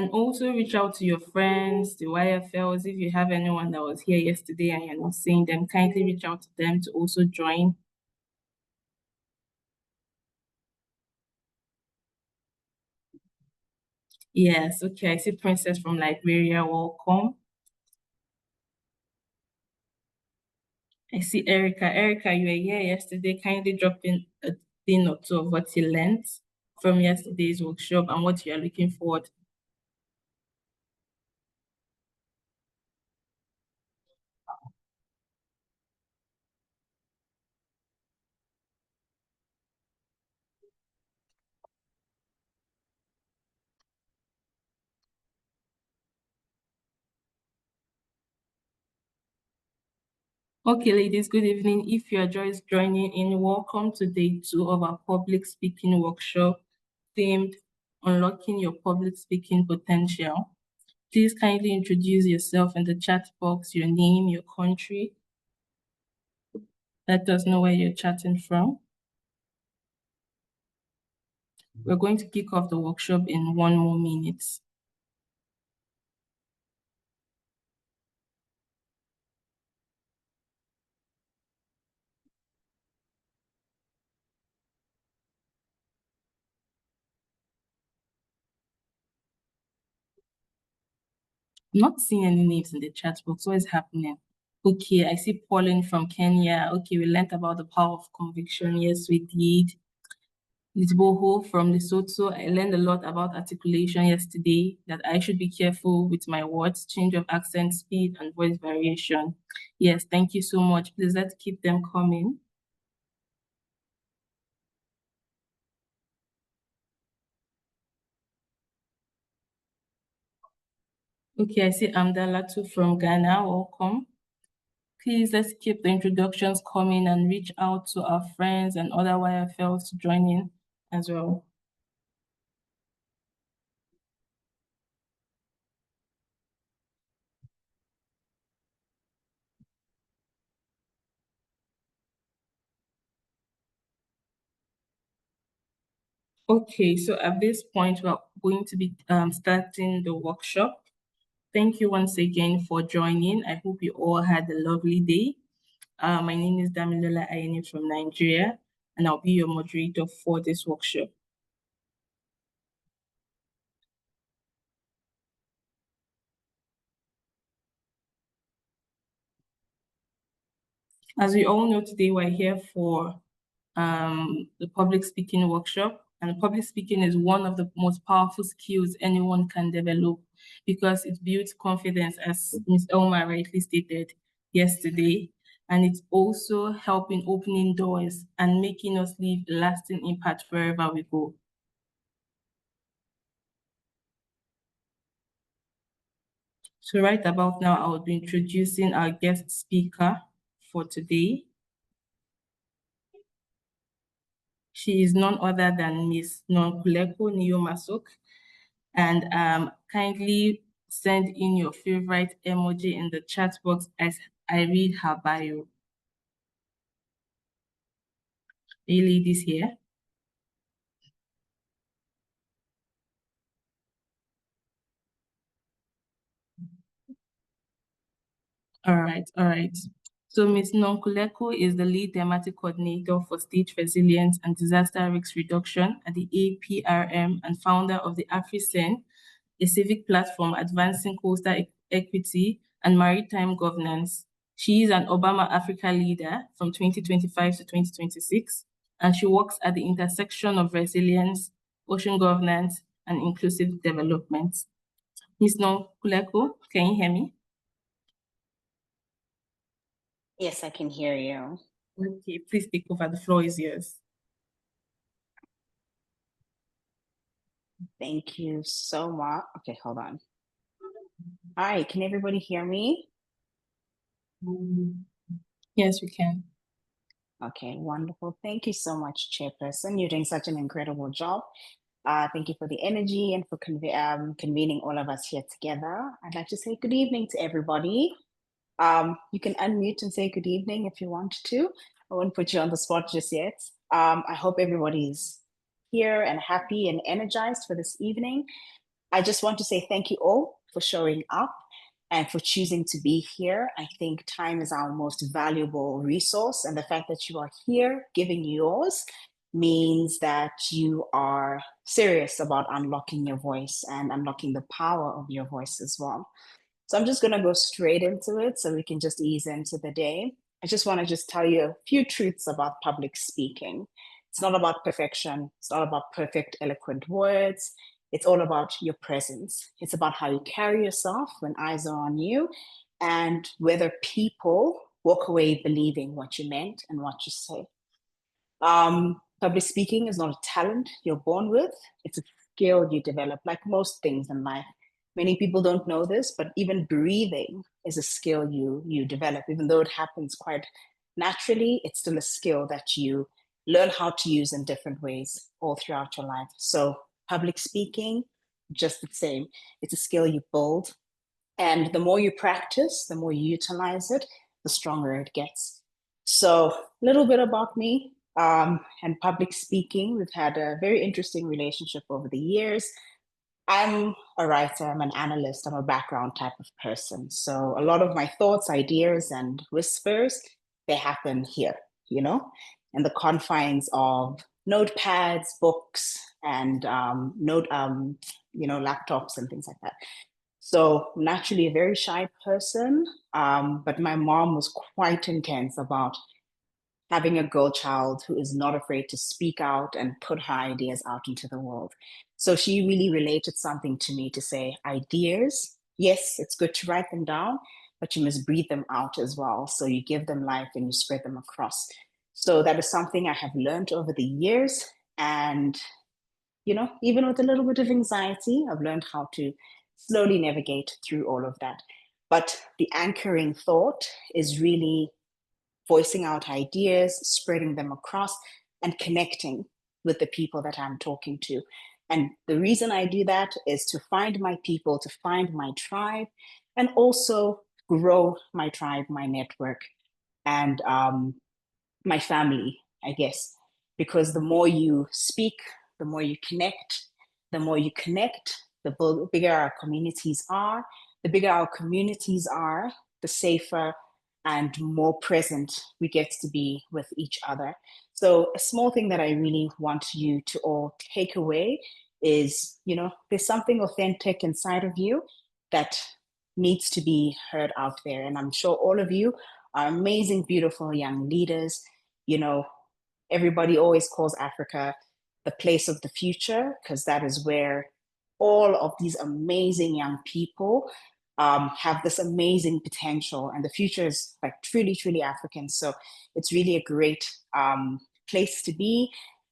And also reach out to your friends, the YFLs. If you have anyone that was here yesterday and you're not seeing them, kindly reach out to them to also join. Yes, okay, I see Princess from Liberia, welcome. I see Erica. Erica, you were here yesterday. Kindly drop in a thing or two of what you learned from yesterday's workshop and what you are looking forward. Okay, ladies, good evening. If you are just joining in, welcome to day 2 of our public speaking workshop themed Unlocking Your Public Speaking Potential. Please kindly introduce yourself in the chat box, your name, your country. Let us know where you're chatting from. We're going to kick off the workshop in 1 more minute. I'm not seeing any names in the chat box. What is happening? Okay, I see Pauline from Kenya. Okay, we learned about the power of conviction. Yes, we did. Lisboho from Lesotho. I learned a lot about articulation yesterday, that I should be careful with my words, change of accent, speed, and voice variation. Yes, thank you so much. Please let's keep them coming. Okay, I see Amdalatu from Ghana. Welcome. Please let's keep the introductions coming and reach out to our friends and other YFLs to join in as well. Okay, so at this point, we're going to be starting the workshop. Thank you once again for joining. I hope you all had a lovely day. My name is Damilola Ayeni from Nigeria, and I'll be your moderator for this workshop. As we all know, today we're here for the public speaking workshop. And public speaking is one of the most powerful skills anyone can develop because it builds confidence, as Ms. Elma rightly stated yesterday. And it's also helping opening doors and making us leave a lasting impact wherever we go. So right about now, I will be introducing our guest speaker for today. She is none other than Ms. Nonkululeko Neo Masoek. And kindly send in your favorite emoji in the chat box as I read her bio. Are you ladies here? All right. So Ms. Nonkululeko is the Lead Thematic Coordinator for State Resilience and Disaster Risk Reduction at the APRM and founder of the Afri-CEIN, a civic platform advancing coastal equity and maritime governance. She is an Obama Africa leader from 2025 to 2026, and she works at the intersection of resilience, ocean governance, and inclusive development. Ms. Nonkululeko, can you hear me? Yes, I can hear you. Okay, please take over. The floor is yours. Thank you so much. Okay, hold on. All right, can everybody hear me? Yes, we can. Okay, wonderful. Thank you so much, Chairperson. You're doing such an incredible job. Thank you for the energy and for convening all of us here together. I'd like to say good evening to everybody. You can unmute and say good evening if you want to. I won't put you on the spot just yet. I hope everybody's here and happy and energized for this evening. I just want to say thank you all for showing up and for choosing to be here. I think time is our most valuable resource, and the fact that you are here giving yours means that you are serious about unlocking your voice and unlocking the power of your voice as well. So I'm just going to go straight into it so we can just ease into the day. I just want to just tell you a few truths about public speaking. It's not about perfection. It's not about perfect, eloquent words. It's all about your presence. It's about how you carry yourself when eyes are on you and whether people walk away believing what you meant and what you say. Public speaking is not a talent you're born with. It's a skill you develop, like most things in life. Many people don't know this, but even breathing is a skill you develop. Even though it happens quite naturally, it's still a skill that you learn how to use in different ways all throughout your life. So public speaking, just the same. It's a skill you build. And the more you practice, the more you utilize it, the stronger it gets. So a little bit about me and public speaking. We've had a very interesting relationship over the years. I'm a writer, I'm an analyst, I'm a background type of person. So a lot of my thoughts, ideas, and whispers, they happen here, in the confines of notepads, books, and laptops and things like that. So naturally a very shy person, but my mom was quite intense about having a girl child who is not afraid to speak out and put her ideas out into the world. So she really related something to me to say, ideas, yes, it's good to write them down, but you must breathe them out as well. So you give them life and you spread them across. So that is something I have learned over the years. And, even with a little bit of anxiety, I've learned how to slowly navigate through all of that. But the anchoring thought is really voicing out ideas, spreading them across, and connecting with the people that I'm talking to. And the reason I do that is to find my people, to find my tribe, and also grow my tribe, my network, and my family, I guess. Because the more you speak, the more you connect, the bigger our communities are. The bigger our communities are, the safer and more present we get to be with each other. So a small thing that I really want you to all take away is, there's something authentic inside of you that needs to be heard out there. And I'm sure all of you are amazing, beautiful young leaders. Everybody always calls Africa the place of the future because that is where all of these amazing young people have this amazing potential, and the future is like truly, truly African. So it's really a great place to be,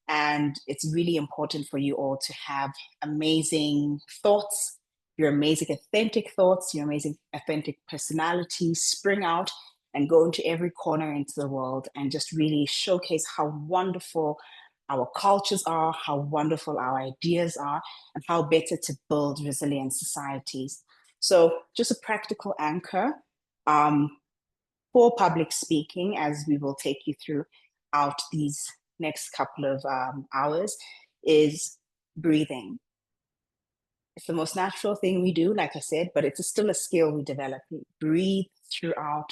and it's really important for you all to have amazing thoughts, your amazing authentic thoughts, your amazing authentic personality spring out and go into every corner into the world and just really showcase how wonderful our cultures are, how wonderful our ideas are, and how better to build resilient societies. So just a practical anchor for public speaking, as we will take you throughout these next couple of hours, is breathing. It's the most natural thing we do, like I said, but it's still a skill we develop. Breathe throughout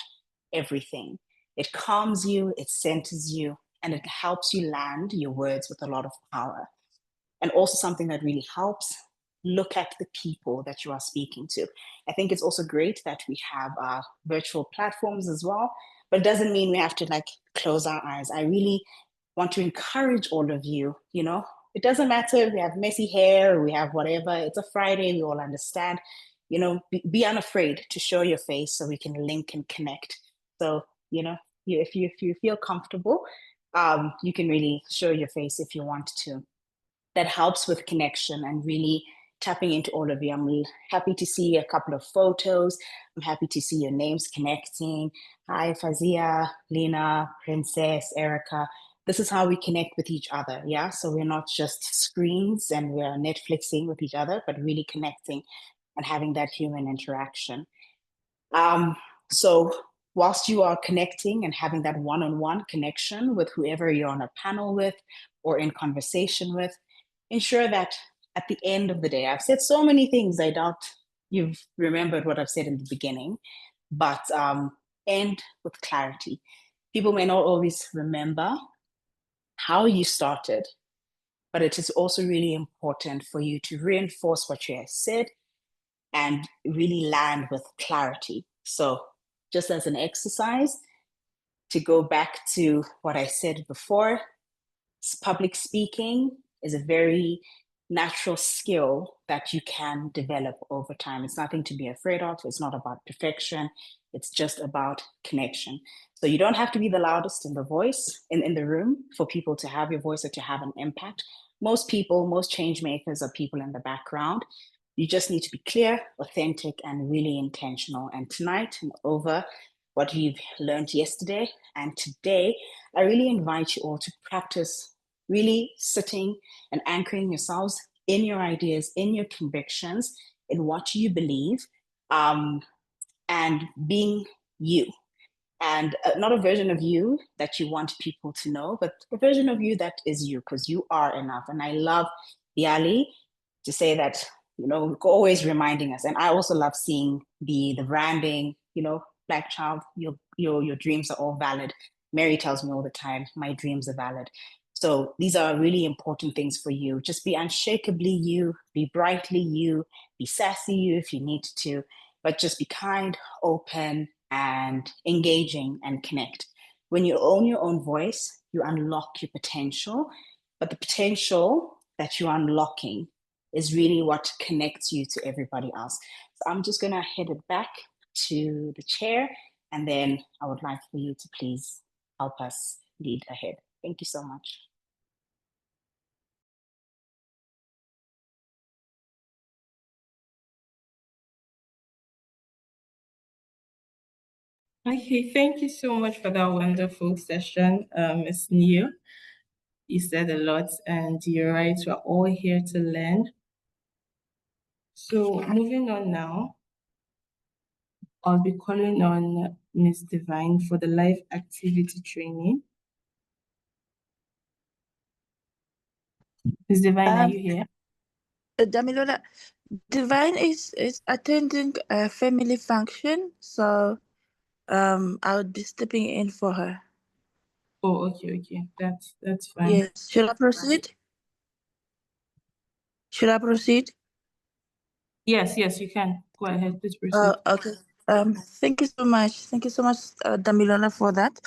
everything. It calms you, it centers you, and it helps you land your words with a lot of power. And also something that really helps, look at the people that you are speaking to. I think it's also great that we have virtual platforms as well, but it doesn't mean we have to close our eyes. I really want to encourage all of you, it doesn't matter if we have messy hair or we have whatever, it's a Friday, we all understand, be unafraid to show your face so we can link and connect. So, if you feel comfortable, you can really show your face if you want to. That helps with connection and really tapping into all of you. I'm happy to see a couple of photos. I'm happy to see your names connecting. Hi, Fazia, Lena, Princess, Erica. This is how we connect with each other, yeah? So we're not just screens and we're Netflixing with each other, but really connecting and having that human interaction. So whilst you are connecting and having that one-on-one connection with whoever you're on a panel with or in conversation with, ensure that at the end of the day, I've said so many things, I doubt you've remembered what I've said in the beginning, but end with clarity. People may not always remember how you started, but it is also really important for you to reinforce what you have said and really land with clarity. So just as an exercise, to go back to what I said before, public speaking is a very natural skill that you can develop over time. It's nothing to be afraid of. It's not about perfection. It's just about connection. So you don't have to be the loudest in the voice in the room for people to have your voice or to have an impact. Most people, most change makers are people in the background. You just need to be clear, authentic, and really intentional. And tonight and over what you've learned yesterday and today, I really invite you all to practice really sitting and anchoring yourselves in your ideas, in your convictions, in what you believe, and being you. And not a version of you that you want people to know, but a version of you that is you, because you are enough. And I love Yali to say that, always reminding us. And I also love seeing the branding, Black child, your dreams are all valid. Mary tells me all the time, my dreams are valid. So these are really important things for you. Just be unshakably you, be brightly you, be sassy you if you need to, but just be kind, open, and engaging and connect. When you own your own voice, you unlock your potential, but the potential that you're unlocking is really what connects you to everybody else. So I'm just gonna head it back to the chair, and then I would like for you to please help us lead ahead. Thank you so much. Okay, thank you so much for that wonderful session, Ms. Neo. You said a lot, and you're right, we're all here to learn. So moving on now, I'll be calling on Ms. Divine for the live activity training. Ms. Divine, are you here? Damilola, Divine is attending a family function, so I would be stepping in for her. Oh, okay, that's fine. Yes. Should I proceed? Should I proceed? Yes, you can. Go ahead, please proceed. Okay. Thank you so much. Thank you so much, Damilola, for that.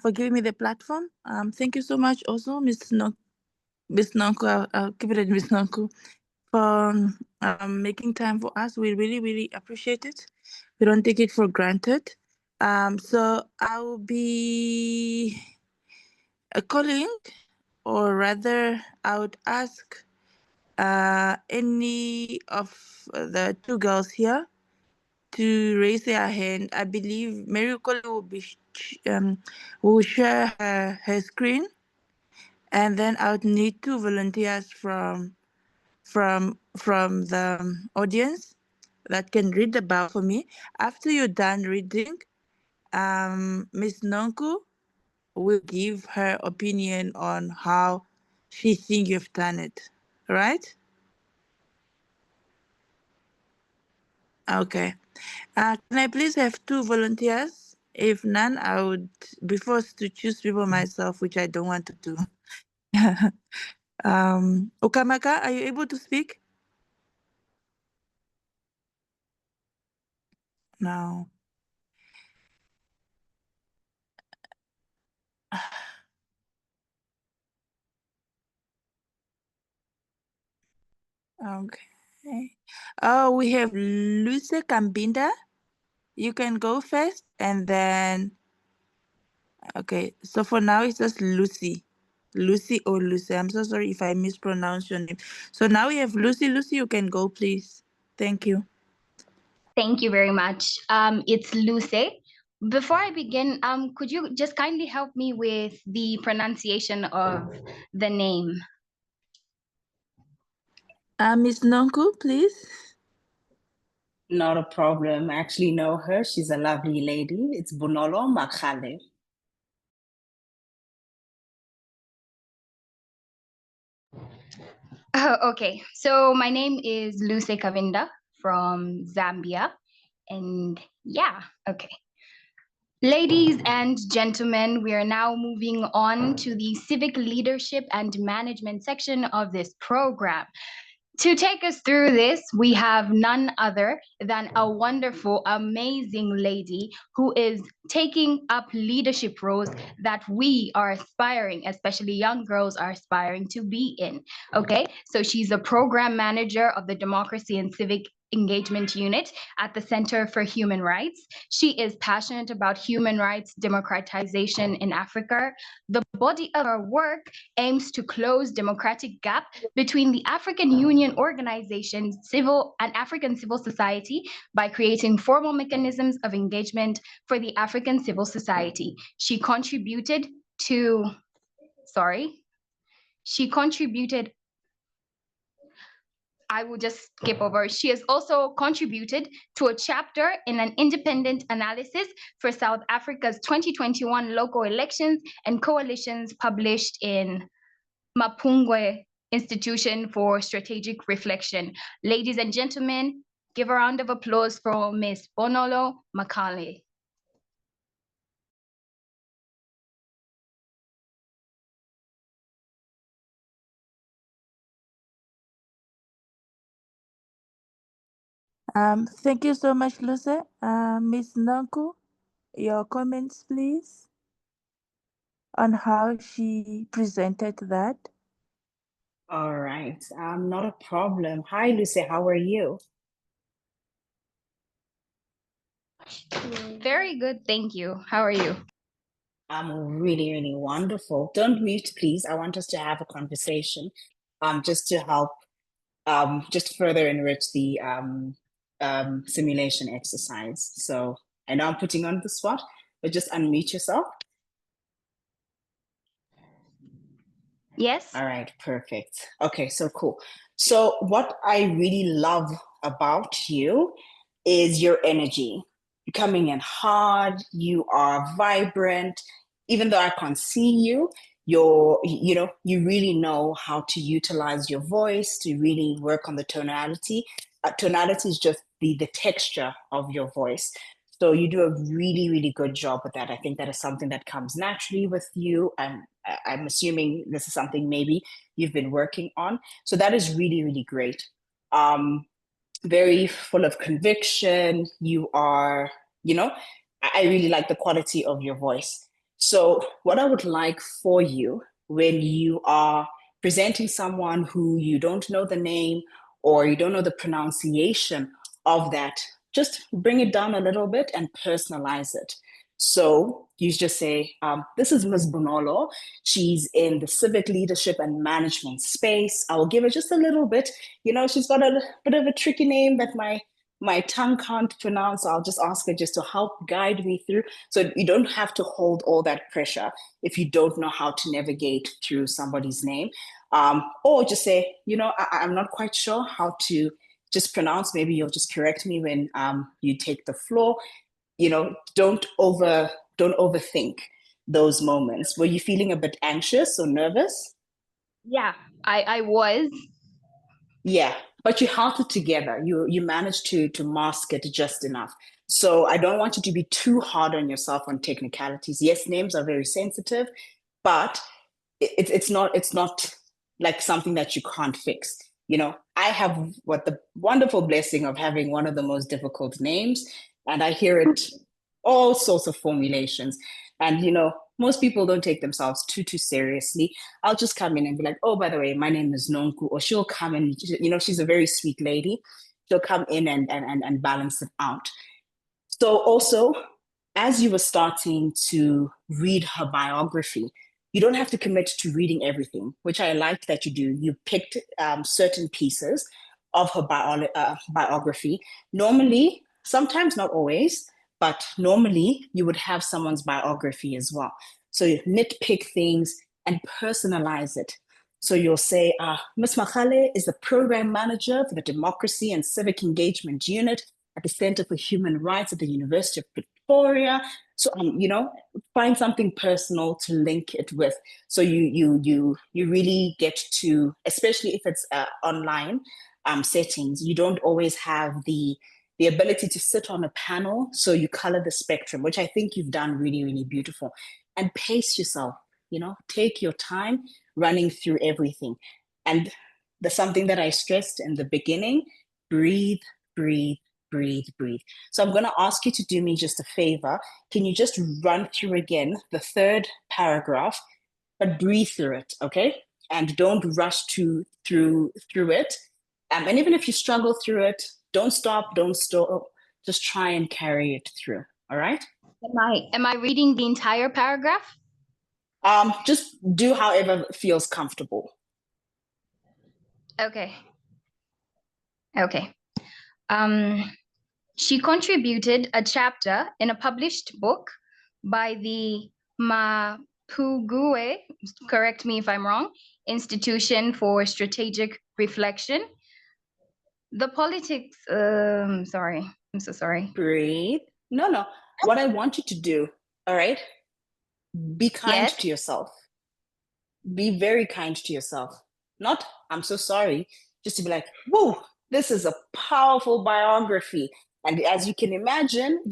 For giving me the platform. Thank you so much also, Miss Nonku. I'll keep it at Miss Nonku, for making time for us. We really, really appreciate it. We don't take it for granted. So I will be calling, or rather, I would ask any of the two girls here to raise their hand. I believe Mary Colley will share her screen, and then I would need 2 volunteers from the audience that can read the Bible for me. After you're done reading, Miss Nonku will give her opinion on how she thinks you've done it, right? Okay. Can I please have 2 volunteers? If none, I would be forced to choose people myself, which I don't want to do. Okamaka, are you able to speak? No. Okay. Oh, we have Luce Kambinda. You can go first, and then, okay. So for now, it's just Lucy. Lucy or Lucy. I'm so sorry if I mispronounce your name. So now we have Lucy. Lucy, you can go, please. Thank you. Thank you very much. It's Luce. Before I begin, could you just kindly help me with the pronunciation of the name? Miss Nonku, please. Not a problem. I actually know her. She's a lovely lady. It's Bunolo Makhale. Okay, so my name is Luce Kavinda from Zambia. And yeah, okay. Ladies and gentlemen, we are now moving on to the civic leadership and management section of this program. To take us through this, we have none other than a wonderful, amazing lady who is taking up leadership roles that we are aspiring, especially young girls are aspiring to be in. Okay, so she's a program manager of the Democracy and Civic Engagement Unit at the Center for Human Rights. She is passionate about human rights democratization in Africa. The body of her work aims to close democratic gap between the African Union organizations, civil and African civil society by creating formal mechanisms of engagement for the African civil society. She contributed, I will just skip over. She has also contributed to a chapter in an independent analysis for South Africa's 2021 local elections and coalitions published in Mapungwe Institution for Strategic Reflection. Ladies and gentlemen, give a round of applause for Ms. Bonolo Makale. Thank you so much, Luce. Ms. Nonku, your comments, please, on how she presented that. All right, not a problem. Hi, Lucy, how are you? Very good, thank you. How are you? I'm really, really wonderful. Don't mute, please. I want us to have a conversation, just to help, just further enrich the simulation exercise. So I know I'm putting on the spot, but just unmute yourself. Yes. All right, perfect. Okay, so cool. So what I really love about you is your energy. You're coming in hard, you are vibrant. Even though I can't see you, you really know how to utilize your voice to really work on the tonality. Tonality is just the texture of your voice. So you do a really, really good job with that. I think that is something that comes naturally with you. And I'm assuming this is something maybe you've been working on. So that is really, really great. Very full of conviction. You are, I really like the quality of your voice. So what I would like for you when you are presenting someone who you don't know the name or you don't know the pronunciation of that, just bring it down a little bit and personalize it. So you just say, this is Ms. Bonolo. She's in the civic leadership and management space. I will give her just a little bit. She's got a bit of a tricky name that my tongue can't pronounce. So I'll just ask her just to help guide me through. So you don't have to hold all that pressure if you don't know how to navigate through somebody's name. Or just say, I'm not quite sure how to just pronounce. Maybe you'll just correct me when you take the floor. Don't overthink those moments. Were you feeling a bit anxious or nervous? Yeah, I was. Yeah, but you held it together. You managed to mask it just enough. So I don't want you to be too hard on yourself on technicalities. Yes, names are very sensitive, but it's not like something that you can't fix. I have the wonderful blessing of having one of the most difficult names, and I hear it all sorts of formulations. And most people don't take themselves too seriously. I'll just come in and be like, oh, by the way, my name is Nonku, or she'll come and she's a very sweet lady. She'll come in and balance it out. So also, as you were starting to read her biography, you don't have to commit to reading everything, which I liked that you do. You picked certain pieces of her biography. Normally, sometimes not always, but normally you would have someone's biography as well. So you nitpick things and personalize it. So you'll say, Ms. Makale is the program manager for the Democracy and Civic Engagement Unit at the Center for Human Rights at the University of Victoria. So, find something personal to link it with. So you really get to, especially if it's online settings, you don't always have the ability to sit on a panel. So you color the spectrum, which I think you've done really, really beautiful. And pace yourself, take your time running through everything. And the something that I stressed in the beginning, breathe, breathe, breathe, breathe. So I'm going to ask you to do me just a favor. Can you just run through again the third paragraph, but breathe through it, okay? And don't rush through it. And even if you struggle through it, don't stop, don't stop. Just try and carry it through, all right? Am I reading the entire paragraph? Just do however feels comfortable. Okay. She contributed a chapter in a published book by the Mapugue, correct me if I'm wrong, Institution for Strategic Reflection. The politics, sorry, I'm so sorry. Breathe. No. What I want you to do, all right? Be kind to yourself. Be very kind to yourself. Not, I'm so sorry, just to be like, whoa, this is a powerful biography. And as you can imagine,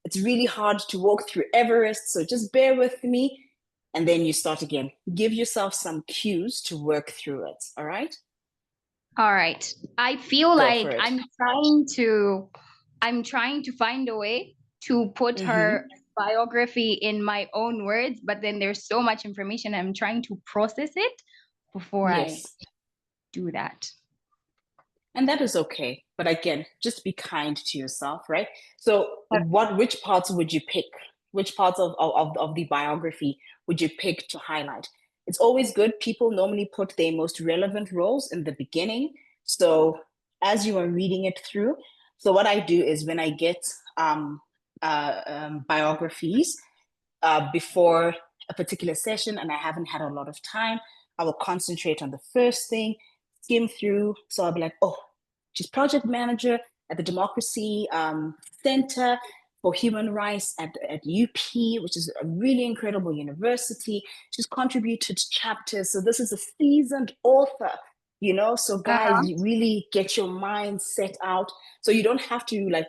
it's really hard to walk through Everest. So just bear with me. And then you start again. Give yourself some cues to work through it. All right? All right. I feel like I'm trying to find a way to put her biography in my own words, but then there's so much information. I'm trying to process it before I do that. And that is okay. But again, just be kind to yourself, right? So which parts would you pick? Which parts of the biography would you pick to highlight? It's always good. People normally put their most relevant roles in the beginning. So as you are reading it through, so what I do is when I get biographies before a particular session and I haven't had a lot of time, I will concentrate on the first thing, skim through. So I'll be like, oh, she's project manager at the Democracy Center for Human Rights at UP, which is a really incredible university. She's contributed chapters. So this is a seasoned author, So guys, you really get your mind set out. So you don't have to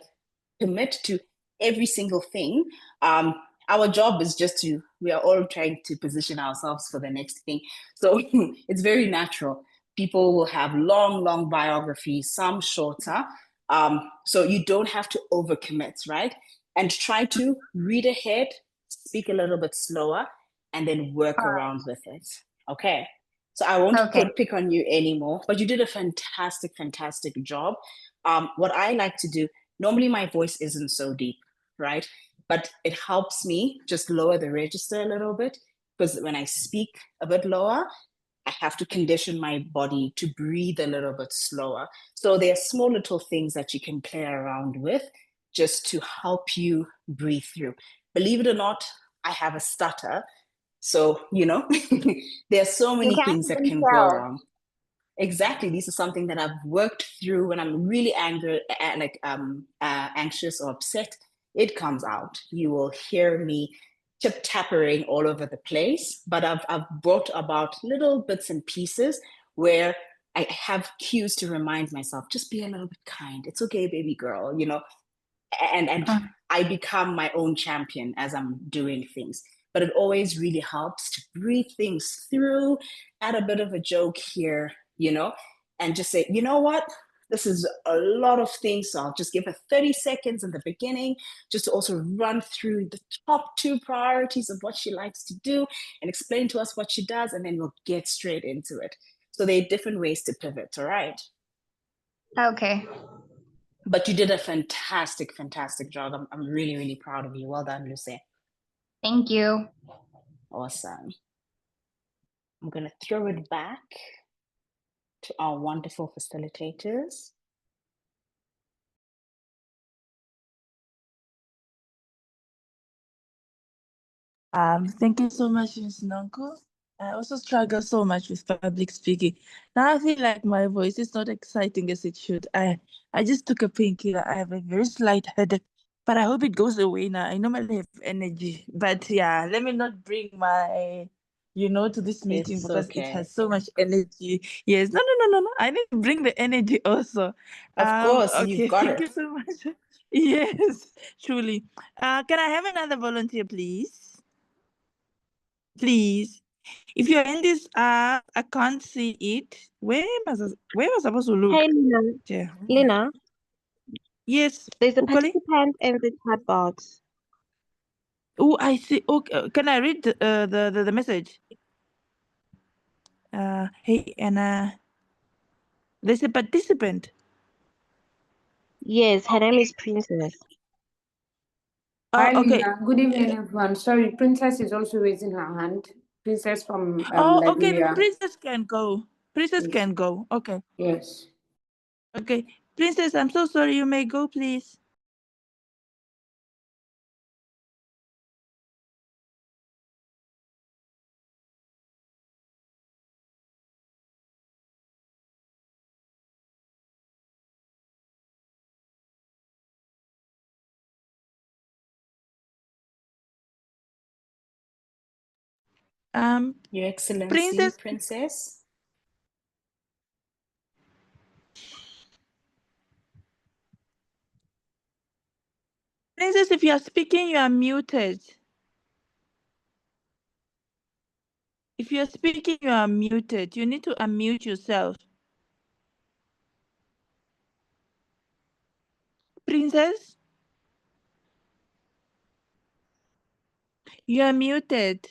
commit to every single thing. Our job is we are all trying to position ourselves for the next thing. So it's very natural. People will have long biographies, some shorter. So you don't have to overcommit, right? And try to read ahead, speak a little bit slower, and then work around with it. Okay. So I won't pick on you anymore, but you did a fantastic job. What I like to do, normally my voice isn't so deep, right? But it helps me just lower the register a little bit, because when I speak a bit lower, I have to condition my body to breathe a little bit slower. So there are small little things that you can play around with just to help you breathe through. Believe it or not, I have a stutter. So, there are so many things that can go wrong. Exactly. This is something that I've worked through when I'm really angry, anxious or upset. It comes out. You will hear me tip-tappering all over the place, but I've brought about little bits and pieces where I have cues to remind myself, just be a little bit kind. It's okay, baby girl, and I become my own champion as I'm doing things. But it always really helps to breathe things through, add a bit of a joke here, and just say, you know what? This is a lot of things. So I'll just give her 30 seconds in the beginning, just to also run through the top 2 priorities of what she likes to do and explain to us what she does, and then we'll get straight into it. So there are different ways to pivot, all right? Okay. But you did a fantastic job. I'm really, really proud of you. Well done, Lucy. Thank you. Awesome. I'm going to throw it back to our wonderful facilitators. Thank you so much, Ms. Nonko. I also struggle so much with public speaking. Now I feel like my voice is not exciting as it should. I just took a painkiller. I have a very slight headache. But I hope it goes away now. I normally have energy, but yeah, let me not bring my, to this meeting It's because it okay. has so much energy. Yes, no. I need to bring the energy also. Of course, Okay, you've got thank you it. so much. Yes, truly. Can I have another volunteer, please? Please. If you're in this app, I can't see it. Where was I supposed to look? Hey, Lina. Yeah. Lina, Yes, there's a Ukoli? participant in the chat box. Oh, I see. Okay, can I read the message? Hey Anna, there's a participant. Yes, her name is Princess. Oh, Hi, okay. Lina. Good evening, everyone. Sorry, Princess is also raising her hand. Princess from Oh, okay. Liberia. Then Princess can go. Princess Yes. can go. Okay. Yes. Okay. Princess, I'm so sorry. You may go, please. Your Excellency, Princess. Princess, if you are speaking, you are muted. If you are speaking, you are muted. You need to unmute yourself. Princess, you are muted.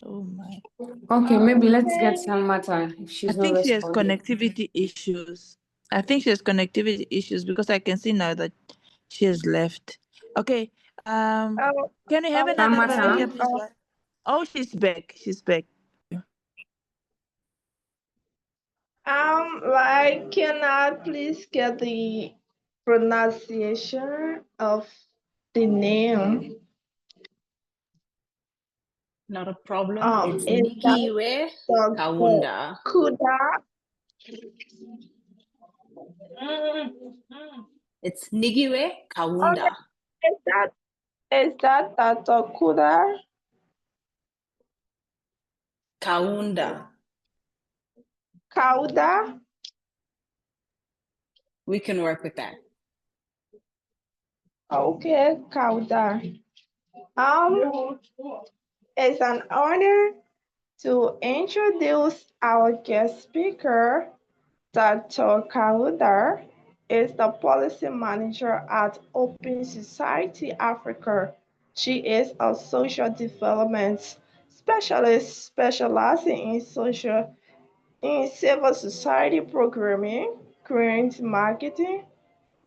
Oh my. Okay, maybe let's get some matter if I she's not think she has responding. connectivity issues. I think she has connectivity issues because I can see now that she has left. Okay. Can you have another volunteer, please? Oh, she's back. She's back. Can I please get the pronunciation of the name? Not a problem. It's Is Nigiwe that Kaunda. Kuda? It's Nigiwe Kaunda. Is that Dr. Kuda? Kaunda. Kauda? We can work with that. Okay, Kauda. It's an honor to introduce our guest speaker. Dr. Kauda is the policy manager at Open Society Africa. She is a social development specialist specializing in civil society programming, grant marketing,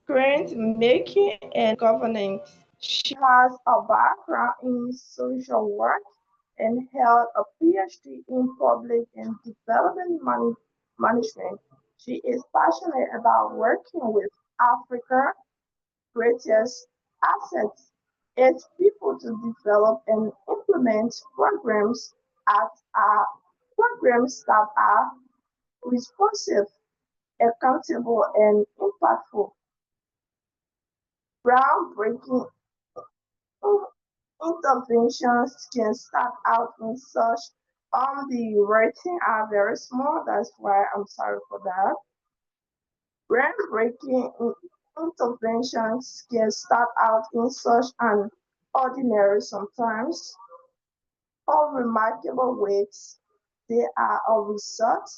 grant making, and governance. She has a background in social work and held a PhD in public and development management. She is passionate about working with Africa's greatest assets, its people to develop and implement at programs that are responsive, accountable, and impactful. Groundbreaking interventions can start out in such the rating are very small, that's why I'm sorry for that. Groundbreaking interventions can start out in such an ordinary sometimes unremarkable ways. They are a result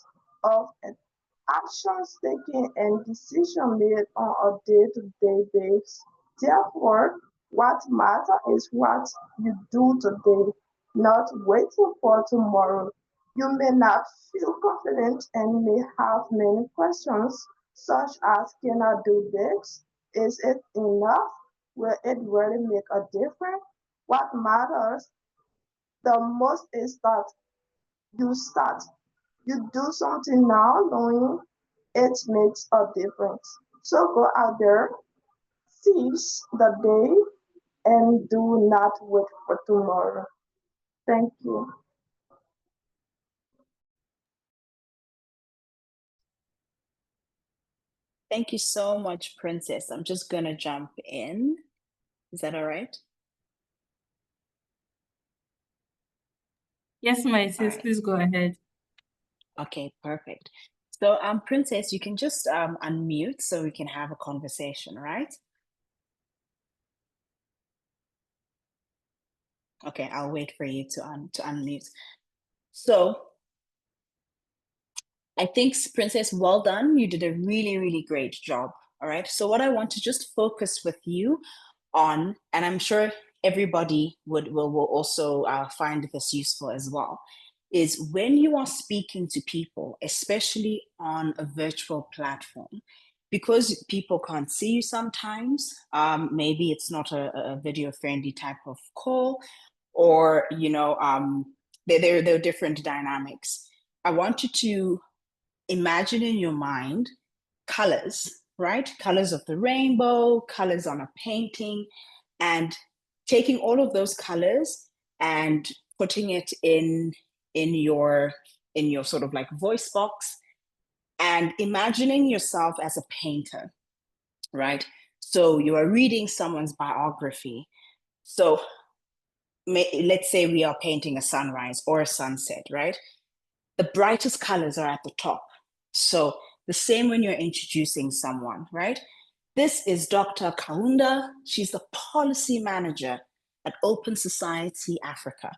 of actions taken and decisions made on a day-to-day basis. Therefore, what matters is what you do today, not waiting for tomorrow. You may not feel confident and may have many questions, such as can I do this? Is it enough? Will it really make a difference? What matters the most is that you start. You do something now knowing it makes a difference. So go out there, seize the day, and do not wait for tomorrow. Thank you. Thank you so much, Princess. I'm just gonna jump in. Is that all right? Yes, my sis, right. please go ahead. Okay, perfect. So, Princess, you can just unmute so we can have a conversation, right? Okay, I'll wait for you to unmute. So, I think, Princess, well done. You did a really, really great job. All right. So, what I want to just focus with you on, and I'm sure everybody will also find this useful as well, is when you are speaking to people, especially on a virtual platform, because people can't see you sometimes. Maybe it's not a video friendly type of call, or there are different dynamics. I want you to imagine in your mind colors, right? Colors of the rainbow, colors on a painting, and taking all of those colors and putting it in your sort of like voice box, and imagining yourself as a painter, right? So you are reading someone's biography. So let's say we are painting a sunrise or a sunset, right? The brightest colors are at the top. So the same when you're introducing someone, right? This is Dr. Kaunda. She's the policy manager at Open Society Africa.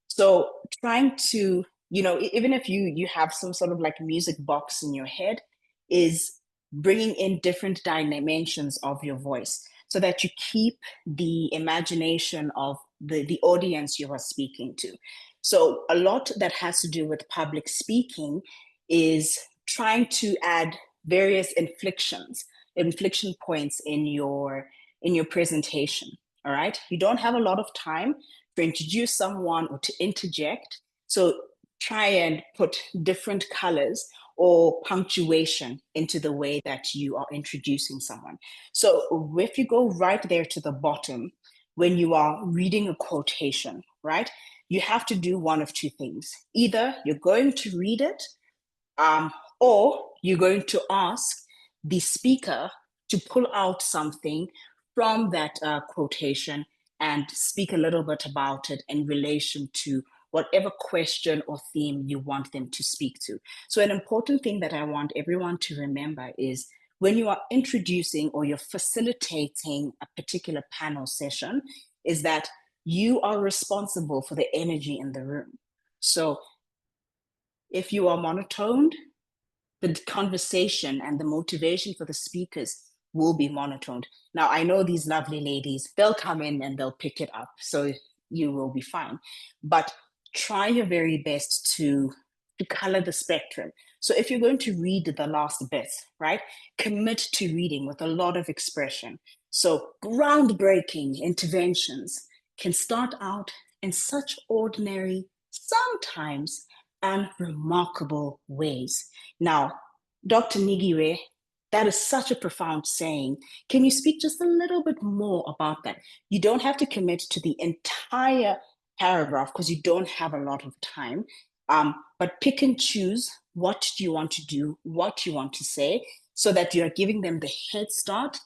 So trying to, even if you have some sort of like music box in your head, is bringing in different dimensions of your voice so that you keep the imagination of the audience you are speaking to. So a lot that has to do with public speaking is trying to add various inflection points in your presentation. All right, you don't have a lot of time to introduce someone or to interject, so try and put different colors or punctuation into the way that you are introducing someone. So if you go right there to the bottom, when you are reading a quotation, right, you have to do one of two things. Either you're going to read it, or you're going to ask the speaker to pull out something from that quotation and speak a little bit about it in relation to whatever question or theme you want them to speak to. So an important thing that I want everyone to remember is when you are introducing or you're facilitating a particular panel session, is that you are responsible for the energy in the room. So if you are monotoned, the conversation and the motivation for the speakers will be monotoned. Now, I know these lovely ladies, they'll come in and they'll pick it up, so you will be fine. But try your very best to color the spectrum. So if you're going to read the last bit, right, commit to reading with a lot of expression. So groundbreaking interventions can start out in such ordinary, sometimes unremarkable ways. Now, Dr. Nigiwe, that is such a profound saying. Can you speak just a little bit more about that? You don't have to commit to the entire paragraph because you don't have a lot of time, but pick and choose what do you want to do, what you want to say, so that you're giving them the head start,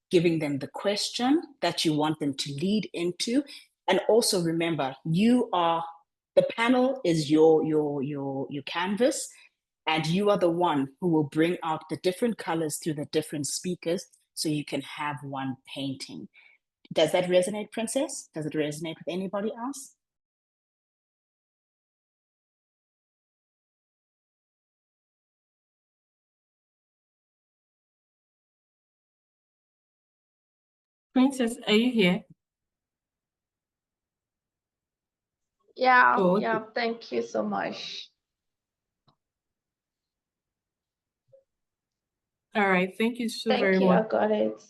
giving them the question that you want them to lead into. And also remember, the panel is your canvas, and you are the one who will bring out the different colors through the different speakers so you can have one painting. Does that resonate, Princess? Does it resonate with anybody else? Princess, are you here? Yeah, Oh, okay. yeah, thank you so much. All right, thank you so Thank very you, much. I got it.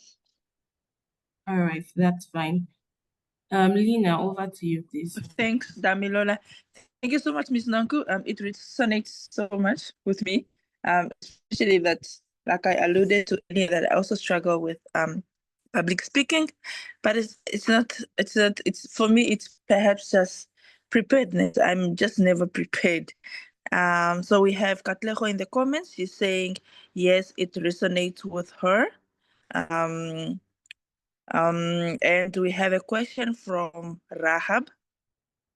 All right, that's fine. Lena, over to you, please. Thanks, Damilola. Thank you so much, Ms. Nanku. It resonates so much with me, especially that, like I alluded to earlier, that I also struggle with public speaking, but it's for me, it's perhaps just preparedness. I'm just never prepared. So we have Katlego in the comments. She's saying, yes, it resonates with her. And we have a question from Rahab.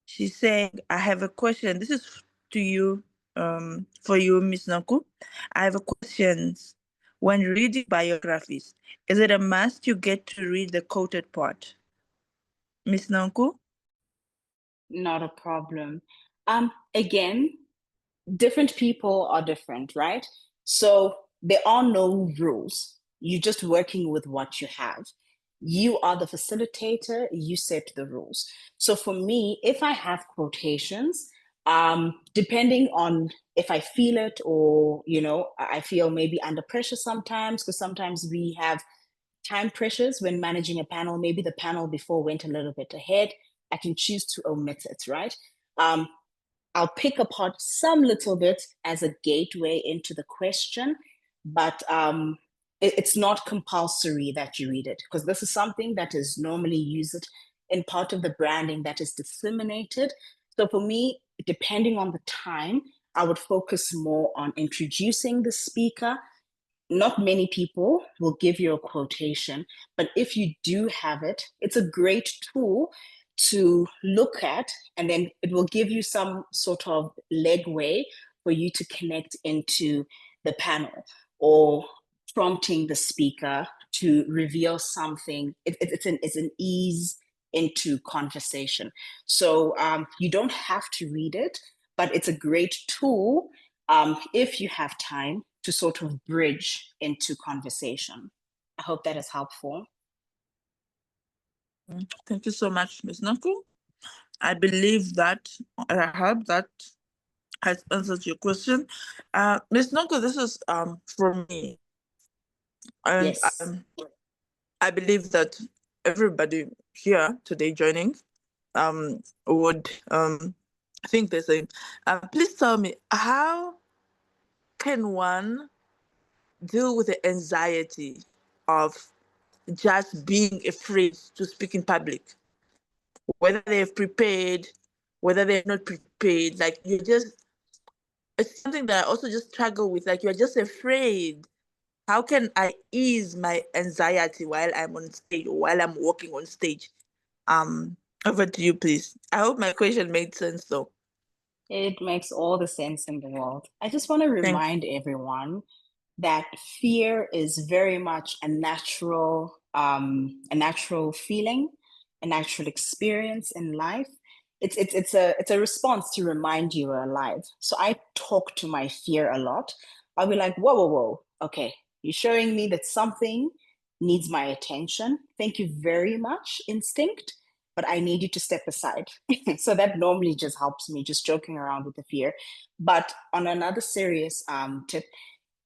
She's saying, I have a question. This is to you, for you, Ms. Nonku. I have a question. When reading biographies, is it a must you get to read the quoted part? Ms. Nonku? Not a problem. Again, different people are different, right? So there are no rules. You're just working with what you have. You are the facilitator, you set the rules. So for me, if I have quotations, depending on if I feel it or, I feel maybe under pressure sometimes, because sometimes we have time pressures when managing a panel. Maybe the panel before went a little bit ahead. I can choose to omit it, right? I'll pick apart some little bit as a gateway into the question, but it's not compulsory that you read it, because this is something that is normally used in part of the branding that is disseminated. So for me, depending on the time, I would focus more on introducing the speaker. Not many people will give you a quotation, but if you do have it, it's a great tool to look at, and then it will give you some sort of legway for you to connect into the panel, or prompting the speaker to reveal something. It's an ease into conversation. So you don't have to read it, but it's a great tool if you have time to sort of bridge into conversation. I hope that is helpful. Thank you so much, Ms. Nonku. I believe that, I hope that has answered your question. Ms. Nonku, this is from me. And Yes. I believe that everybody here today joining would think the same. Please tell me, how can one deal with the anxiety of just being afraid to speak in public? Whether they've prepared, whether they're not prepared, like it's something that I also just struggle with. Like, you're just afraid. How can I ease my anxiety while I'm on stage or while I'm walking on stage? Over to you, please. I hope my question made sense, though. It makes all the sense in the world. I just want to remind everyone that fear is very much a natural feeling, a natural experience in life. It's a response to remind you you're alive. So I talk to my fear a lot. I'll be like, whoa, okay, you're showing me that something needs my attention. Thank you very much, instinct, but I need you to step aside. So that normally just helps me, just joking around with the fear. But on another serious tip,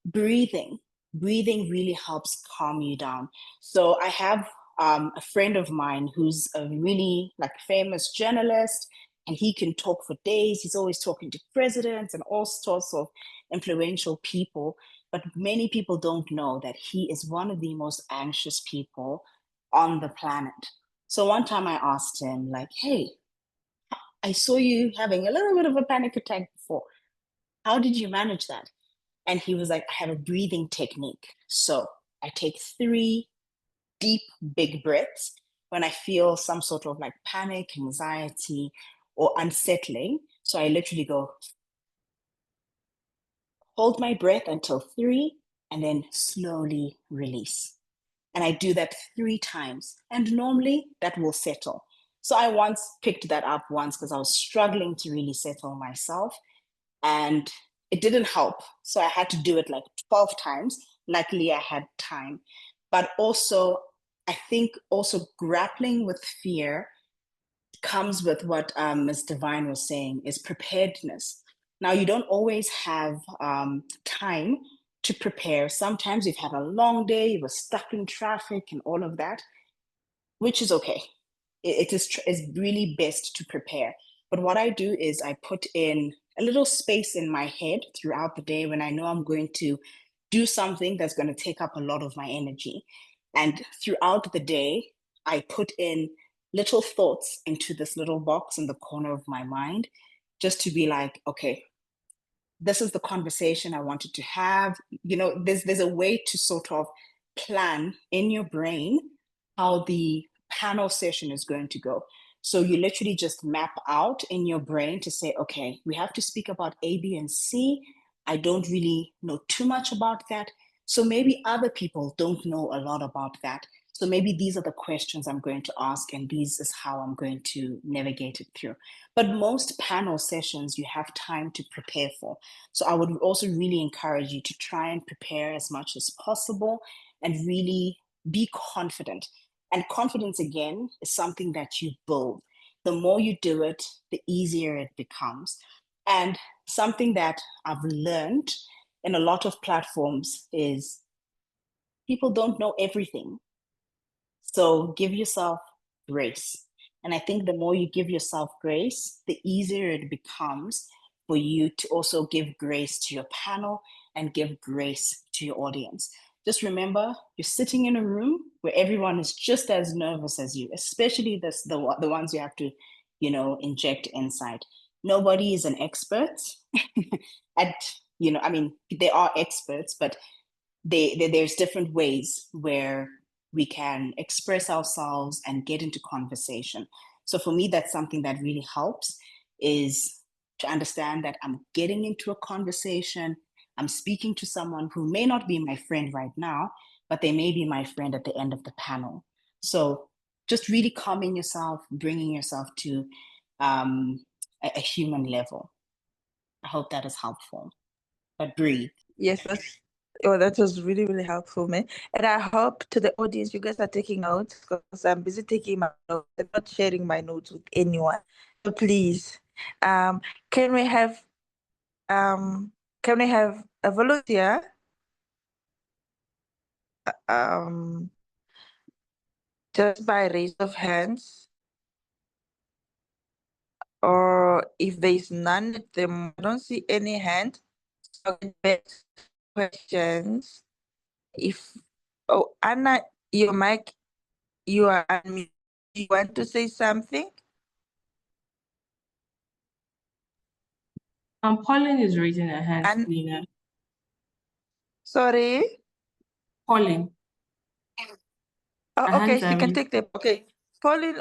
breathing really helps calm you down. So I have a friend of mine who's a really famous journalist, and he can talk for days. He's always talking to presidents and all sorts of influential people, but many people don't know that he is one of the most anxious people on the planet. So one time I asked him, hey, I saw you having a little bit of a panic attack before. How did you manage that? And he was like, I have a breathing technique. So I take 3 deep, big breaths when I feel some sort of panic, anxiety, or unsettling. So I literally go, hold my breath until 3, and then slowly release. And I do that 3 times. And normally that will settle. So I once picked that up because I was struggling to really settle myself. And it didn't help. So I had to do it 12 times. Luckily, I had time. But also, I think also grappling with fear comes with what Ms. Divine was saying, is preparedness. Now, you don't always have time to prepare. Sometimes you've had a long day, you were stuck in traffic and all of that, which is okay. It's really best to prepare. But what I do is I put in a little space in my head throughout the day when I know I'm going to do something that's going to take up a lot of my energy. And throughout the day, I put in little thoughts into this little box in the corner of my mind, just to be like, okay, this is the conversation I wanted to have. You know, there's a way to sort of plan in your brain how the panel session is going to go. So you literally just map out in your brain to say, okay, we have to speak about A, B, and C. I don't really know too much about that. So maybe other people don't know a lot about that. So maybe these are the questions I'm going to ask, and this is how I'm going to navigate it through. But most panel sessions you have time to prepare for. So I would also really encourage you to try and prepare as much as possible and really be confident. And confidence, again, is something that you build. The more you do it, the easier it becomes. And something that I've learned in a lot of platforms is people don't know everything. So give yourself grace. And I think the more you give yourself grace, the easier it becomes for you to also give grace to your panel and give grace to your audience. Just remember, you're sitting in a room where everyone is just as nervous as you, especially the ones you have to, you know, inject insight. Nobody is an expert at, you know, I mean, they are experts, but there's different ways where we can express ourselves and get into conversation. So for me, that's something that really helps, is to understand that I'm getting into a conversation. I'm speaking to someone who may not be my friend right now, but they may be my friend at the end of the panel. So just really calming yourself, bringing yourself to a human level. I hope that is helpful. But breathe. Yes, that was really, really helpful, man. And I hope to the audience, you guys are taking notes, because I'm busy taking my notes and not sharing my notes with anyone. So please, can we have a volunteer? Just by raise of hands, or if there is none at them, I don't see any hand. So I'll get back to questions. Anna, your mic, you are unmuted. You want to say something? Pauline is raising her hand, Lena. Sorry? Pauline. Oh, okay, she can take the, okay. Pauline,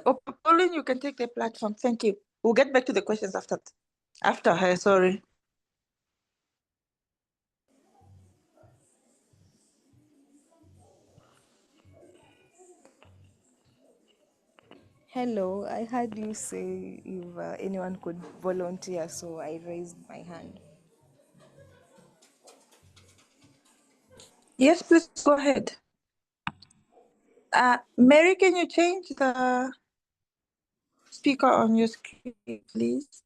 you can take the platform. Thank you. We'll get back to the questions after her, sorry. Hello, I heard you say if anyone could volunteer, so I raised my hand. Yes, please go ahead. Mary, can you change the speaker on your screen, please?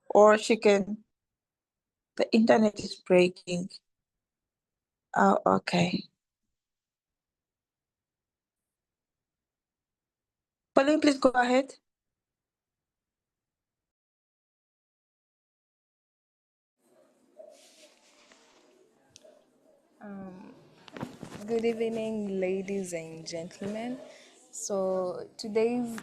Or she can, the internet is breaking. Oh, okay. Pauline, please go ahead. Good evening, ladies and gentlemen. So today's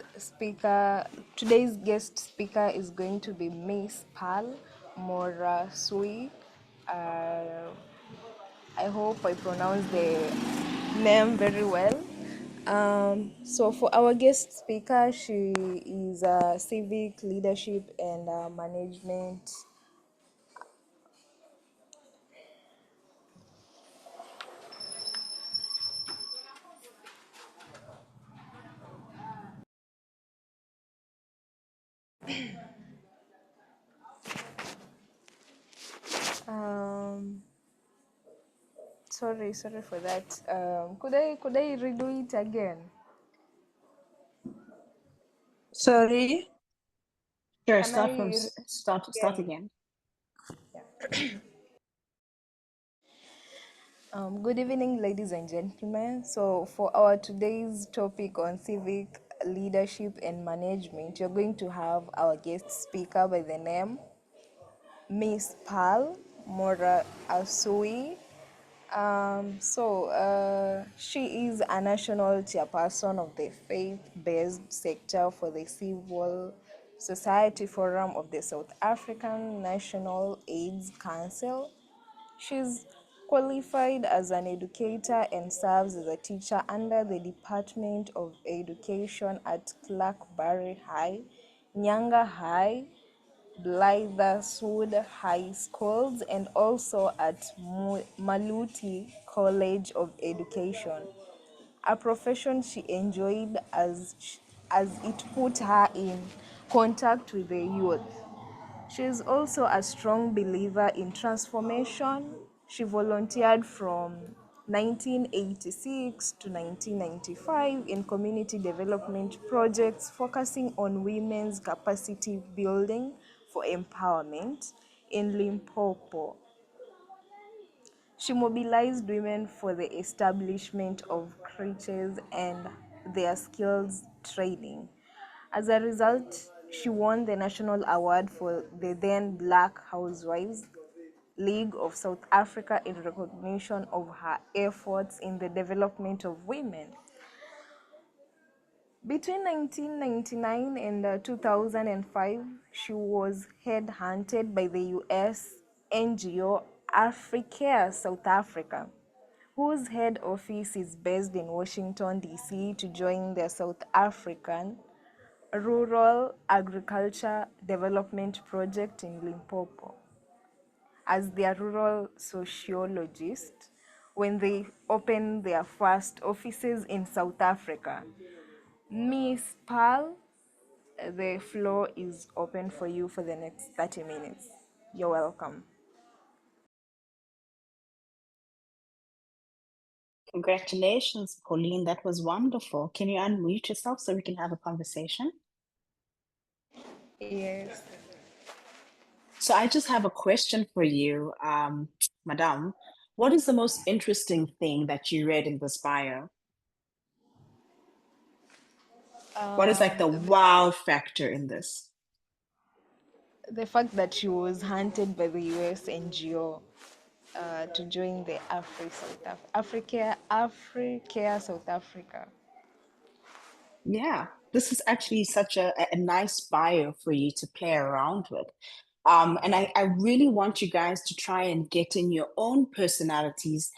guest speaker is going to be Miss Pal Mora Sui. I hope I pronounced the name very well. So for our guest speaker, she is a civic leadership and management. Sorry for that. Could I redo it again? Sorry. Sure, Can start again. Good evening, ladies and gentlemen. So for our today's topic on civic leadership and management, you're going to have our guest speaker by the name Miss Pal Mora Asui. She is a national chairperson of the faith-based sector for the civil Society Forum of the South African National AIDS Council. She's qualified as an educator and serves as a teacher under the Department of Education at Clarkbury High, Nyanga High, Blytherswood High Schools, and also at Maluti College of Education, a profession she enjoyed as it put her in contact with the youth. She is also a strong believer in transformation. She volunteered from 1986 to 1995 in community development projects focusing on women's capacity building for empowerment in Limpopo. She mobilized women for the establishment of creches and their skills training. As a result, she won the national award for the then Black Housewives League of South Africa in recognition of her efforts in the development of women. Between 1999 and 2005, she was headhunted by the US NGO Afri-CEIN South Africa, whose head office is based in Washington, D.C., to join the South African Rural Agriculture Development Project in Limpopo as their rural sociologist when they opened their first offices in South Africa. Miss Pearl, the floor is open for you for the next 30 minutes. You're welcome. Congratulations, Pauline. That was wonderful. Can you unmute yourself so we can have a conversation? Yes. So I just have a question for you, Madame. What is the most interesting thing that you read in this bio? What is like the wow factor in this? The fact that she was hunted by the US NGO to join the Afri-CEIN South Africa. Yeah, this is actually such a nice bio for you to play around with. And I really want you guys to try and get in your own personalities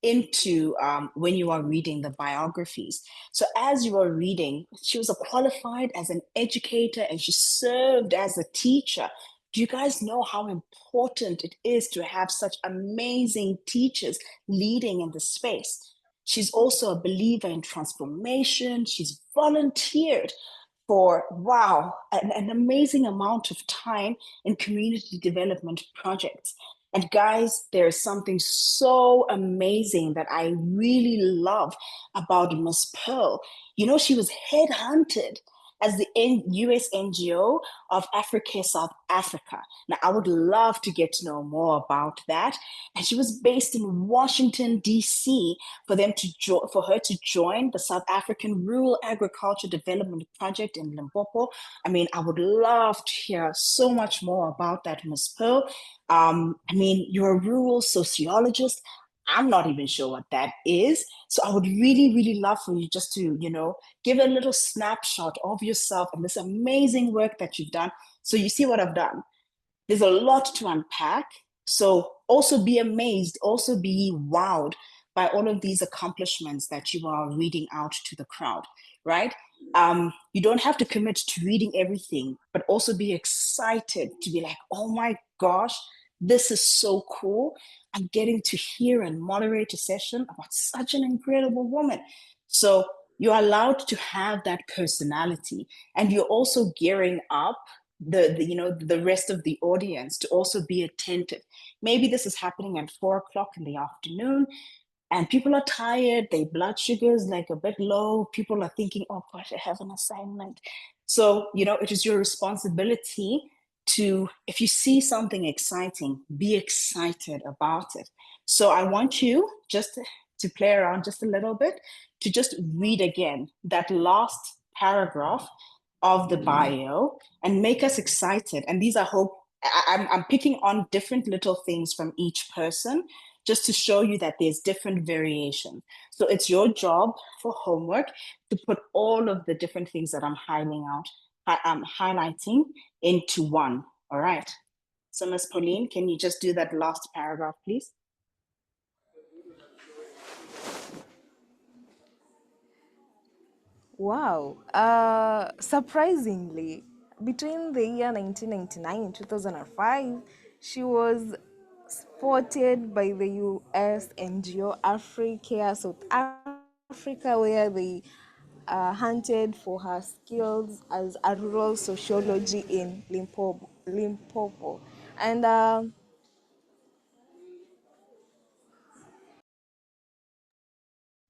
into when you are reading the biographies. So as you are reading, she was qualified as an educator and she served as a teacher. Do you guys know how important it is to have such amazing teachers leading in the space? She's also a believer in transformation. She's volunteered for, wow, an amazing amount of time in community development projects. And guys, there is something so amazing that I really love about Miss Pearl. You know, she was headhunted as the US NGO of Africa, South Africa. Now, I would love to get to know more about that. And she was based in Washington, D.C., for her to join the South African Rural Agriculture Development Project in Limpopo. I mean, I would love to hear so much more about that, Ms. Pearl. I mean, you're a rural sociologist. I'm not even sure what that is. So I would really, really love for you just to, give a little snapshot of yourself and this amazing work that you've done. So you see what I've done. There's a lot to unpack. So also be amazed, also be wowed by all of these accomplishments that you are reading out to the crowd, right? You don't have to commit to reading everything, but also be excited to be like, oh my gosh, this is so cool. I'm getting to hear and moderate a session about such an incredible woman. So you're allowed to have that personality, and you're also gearing up the rest of the audience to also be attentive. Maybe this is happening at 4 o'clock in the afternoon and people are tired, their blood sugar is like a bit low, people are thinking, oh gosh, I have an assignment. So it is your responsibility to, if you see something exciting, be excited about it. So I want you just to play around just a little bit, to just read again that last paragraph of the bio and make us excited. And these, I hope, I'm picking on different little things from each person just to show you that there's different variation. So it's your job for homework to put all of the different things that I'm highlighting out highlighting into one. All right. So Ms. Pauline, can you just do that last paragraph, please? Wow. Surprisingly, between the year 1999 and 2005, she was spotted by the US NGO Afri-CEIN South Africa, where they hunted for her skills as a rural sociology in Limpopo. And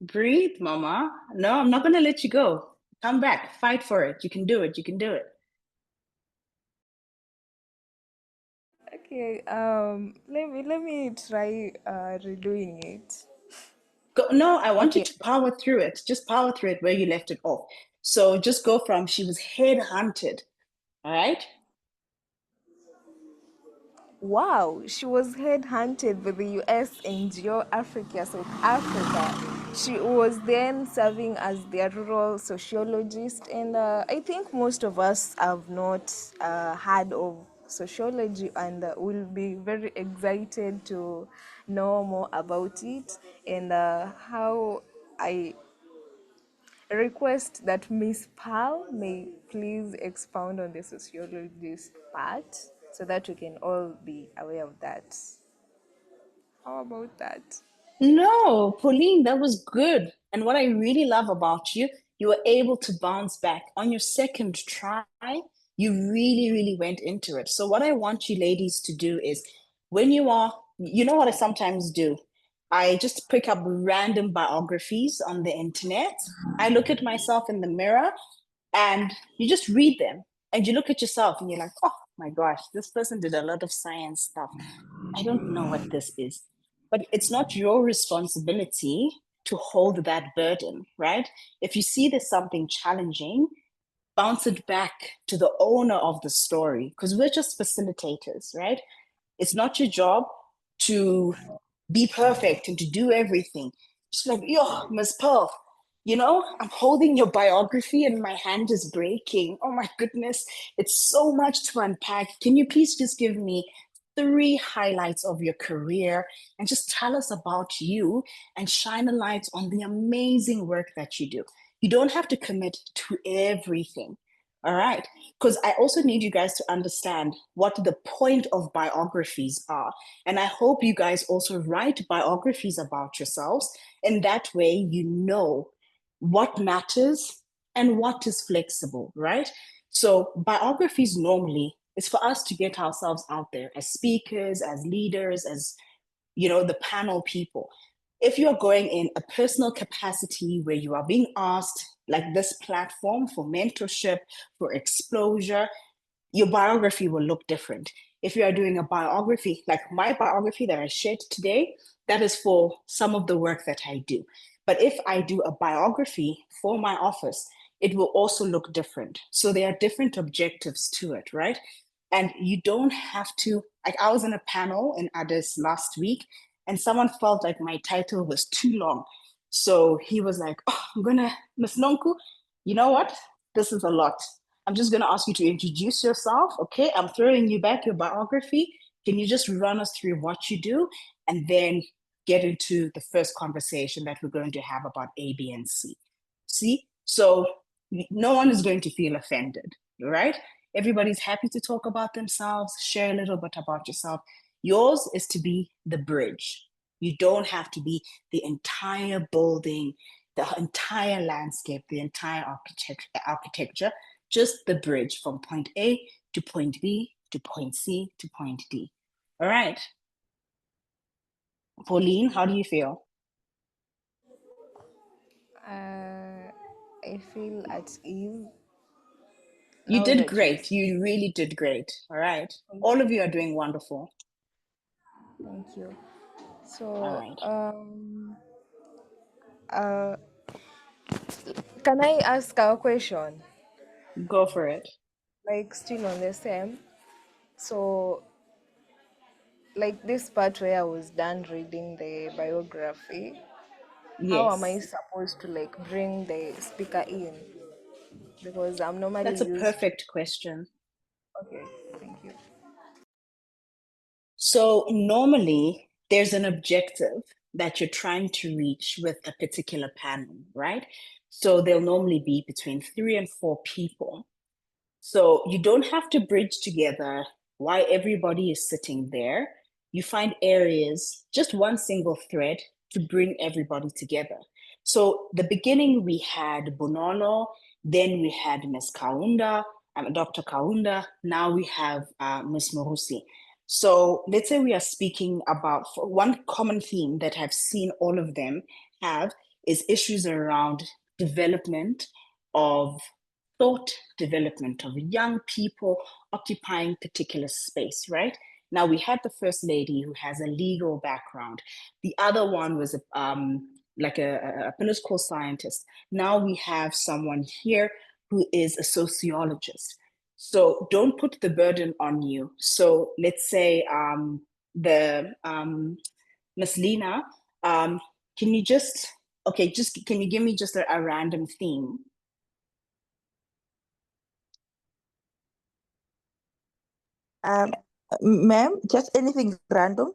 Breathe, mama. No, I'm not going to let you go. Come back, fight for it. You can do it. You can do it. okay, let me try redoing it. No, I want you Okay. to power through it. Just power through it where you left it off. So just go from she was headhunted. All right. Wow, she was headhunted by the US NGO Africa, South Africa. She was then serving as their rural sociologist, and I think most of us have not heard of sociology, and will be very excited to know more about it and how I request that Miss Pal may please expound on the sociologist part so that we can all be aware of that. How about that? No, Pauline, that was good. And what I really love about you, you were able to bounce back on your second try. You really, really went into it. So what I want you ladies to do is when you are, you know what I sometimes do? I just pick up random biographies on the internet. I look at myself in the mirror and you just read them and you look at yourself and you're like, oh my gosh, this person did a lot of science stuff. I don't know what this is. But it's not your responsibility to hold that burden, right? If you see there's something challenging, bounce it back to the owner of the story because we're just facilitators, right? It's not your job to be perfect and to do everything. Just like, yo, Miss Pearl, you know, I'm holding your biography and my hand is breaking. Oh my goodness, it's so much to unpack. Can you please just give me 3 highlights of your career and just tell us about you and shine a light on the amazing work that you do? You don't have to commit to everything. All right. Because I also need you guys to understand what the point of biographies are. And I hope you guys also write biographies about yourselves. And that way, you know what matters and what is flexible, right? So, biographies normally is for us to get ourselves out there as speakers, as leaders, as you know, the panel people. If you're going in a personal capacity where you are being asked, like this platform for mentorship, for exposure, your biography will look different. If you are doing a biography, like my biography that I shared today, that is for some of the work that I do. But if I do a biography for my office, it will also look different. So there are different objectives to it, right? And you don't have to, like I was in a panel in Addis last week, and someone felt like my title was too long. So he was like, oh, I'm gonna, Miss Nonku, you know what? This is a lot. I'm just going to ask you to introduce yourself. Okay, I'm throwing you back your biography. Can you just run us through what you do and then get into the first conversation that we're going to have about A, B, and C? See? So no one is going to feel offended, right? Everybody's happy to talk about themselves, share a little bit about yourself. Yours is to be the bridge. You don't have to be the entire building, the entire landscape, the entire architecture, just the bridge from point A to point B to point C to point D. All right. Pauline, how do you feel? I feel at ease. You Now did that great. You really did great. All right. All of you are doing wonderful. thank you. All So, right. can I ask a question? Go for it. Like still on the same. So, like this part where I was done reading the biography, how am I Yes. supposed to like bring the speaker in? Because I'm normally That's a used. perfect question. Okay, thank you. So normally there's an objective that you're trying to reach with a particular panel, right? So they'll normally be between 3 and 4 people. So you don't have to bridge together why everybody is sitting there. You find areas, just one single thread to bring everybody together. So the beginning we had Bonolo, then we had Ms. Kaunda, Dr. Kaunda, now we have Ms. Morusi. So let's say we are speaking about one common theme that I've seen all of them have is issues around development of thought development of young people occupying particular space, right? Now we had the first lady who has a legal background. The other one was like a political scientist. Now we have someone here who is a sociologist. So don't put the burden on you. So let's say Miss Lena, can you just can you give me just a random theme? Ma'am, just anything random?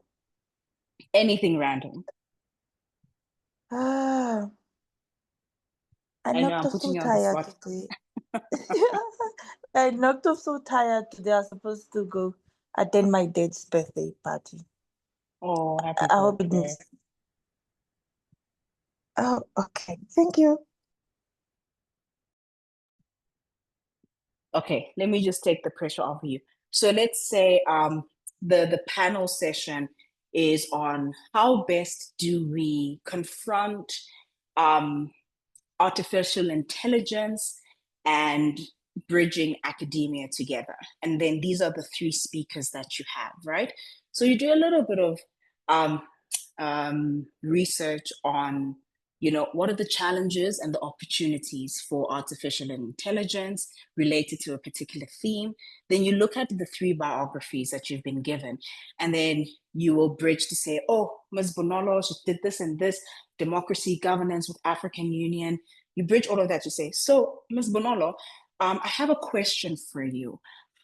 Anything random. I I know knocked I'm off putting so you on the tired spot. today. I knocked off so tired today. I was supposed to go attend my dad's birthday party. Oh, happy I hope it birthday. makes. Oh, okay. Thank you. Okay, let me just take the pressure off you. So let's say the panel session is on how best do we confront artificial intelligence and bridging academia together. And then these are the 3 speakers that you have, right? So you do a little bit of research on, what are the challenges and the opportunities for artificial intelligence related to a particular theme. Then you look at the 3 biographies that you've been given, and then you will bridge to say, oh, Ms. Bonolo, she did this and this, democracy, governance with African Union. You bridge all of that to say, so Ms. Bonolo, I have a question for you.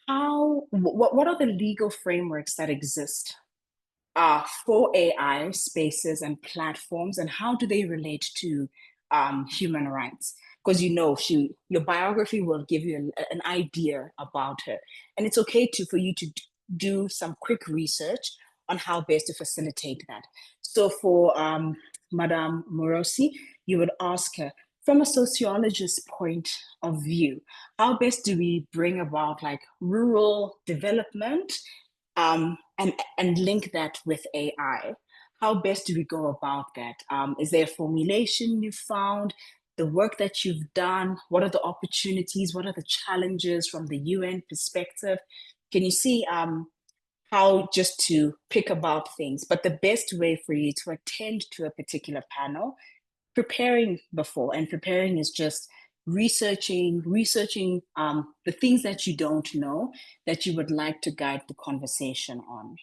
What are the legal frameworks that exist for AI spaces and platforms, and how do they relate to human rights? Because your biography will give you an idea about her, and it's okay for you to do some quick research on how best to facilitate that. So for Madame Morosi, you would ask her, from a sociologist's point of view, how best do we bring about like rural development and link that with AI? How best do we go about that? Is there a formulation you found? The work that you've done? What are the opportunities? What are the challenges from the UN perspective? Can you see how just to pick about things? But the best way for you to attend to a particular panel, preparing before, and preparing is just researching the things that you don't know that you would like to guide the conversation on.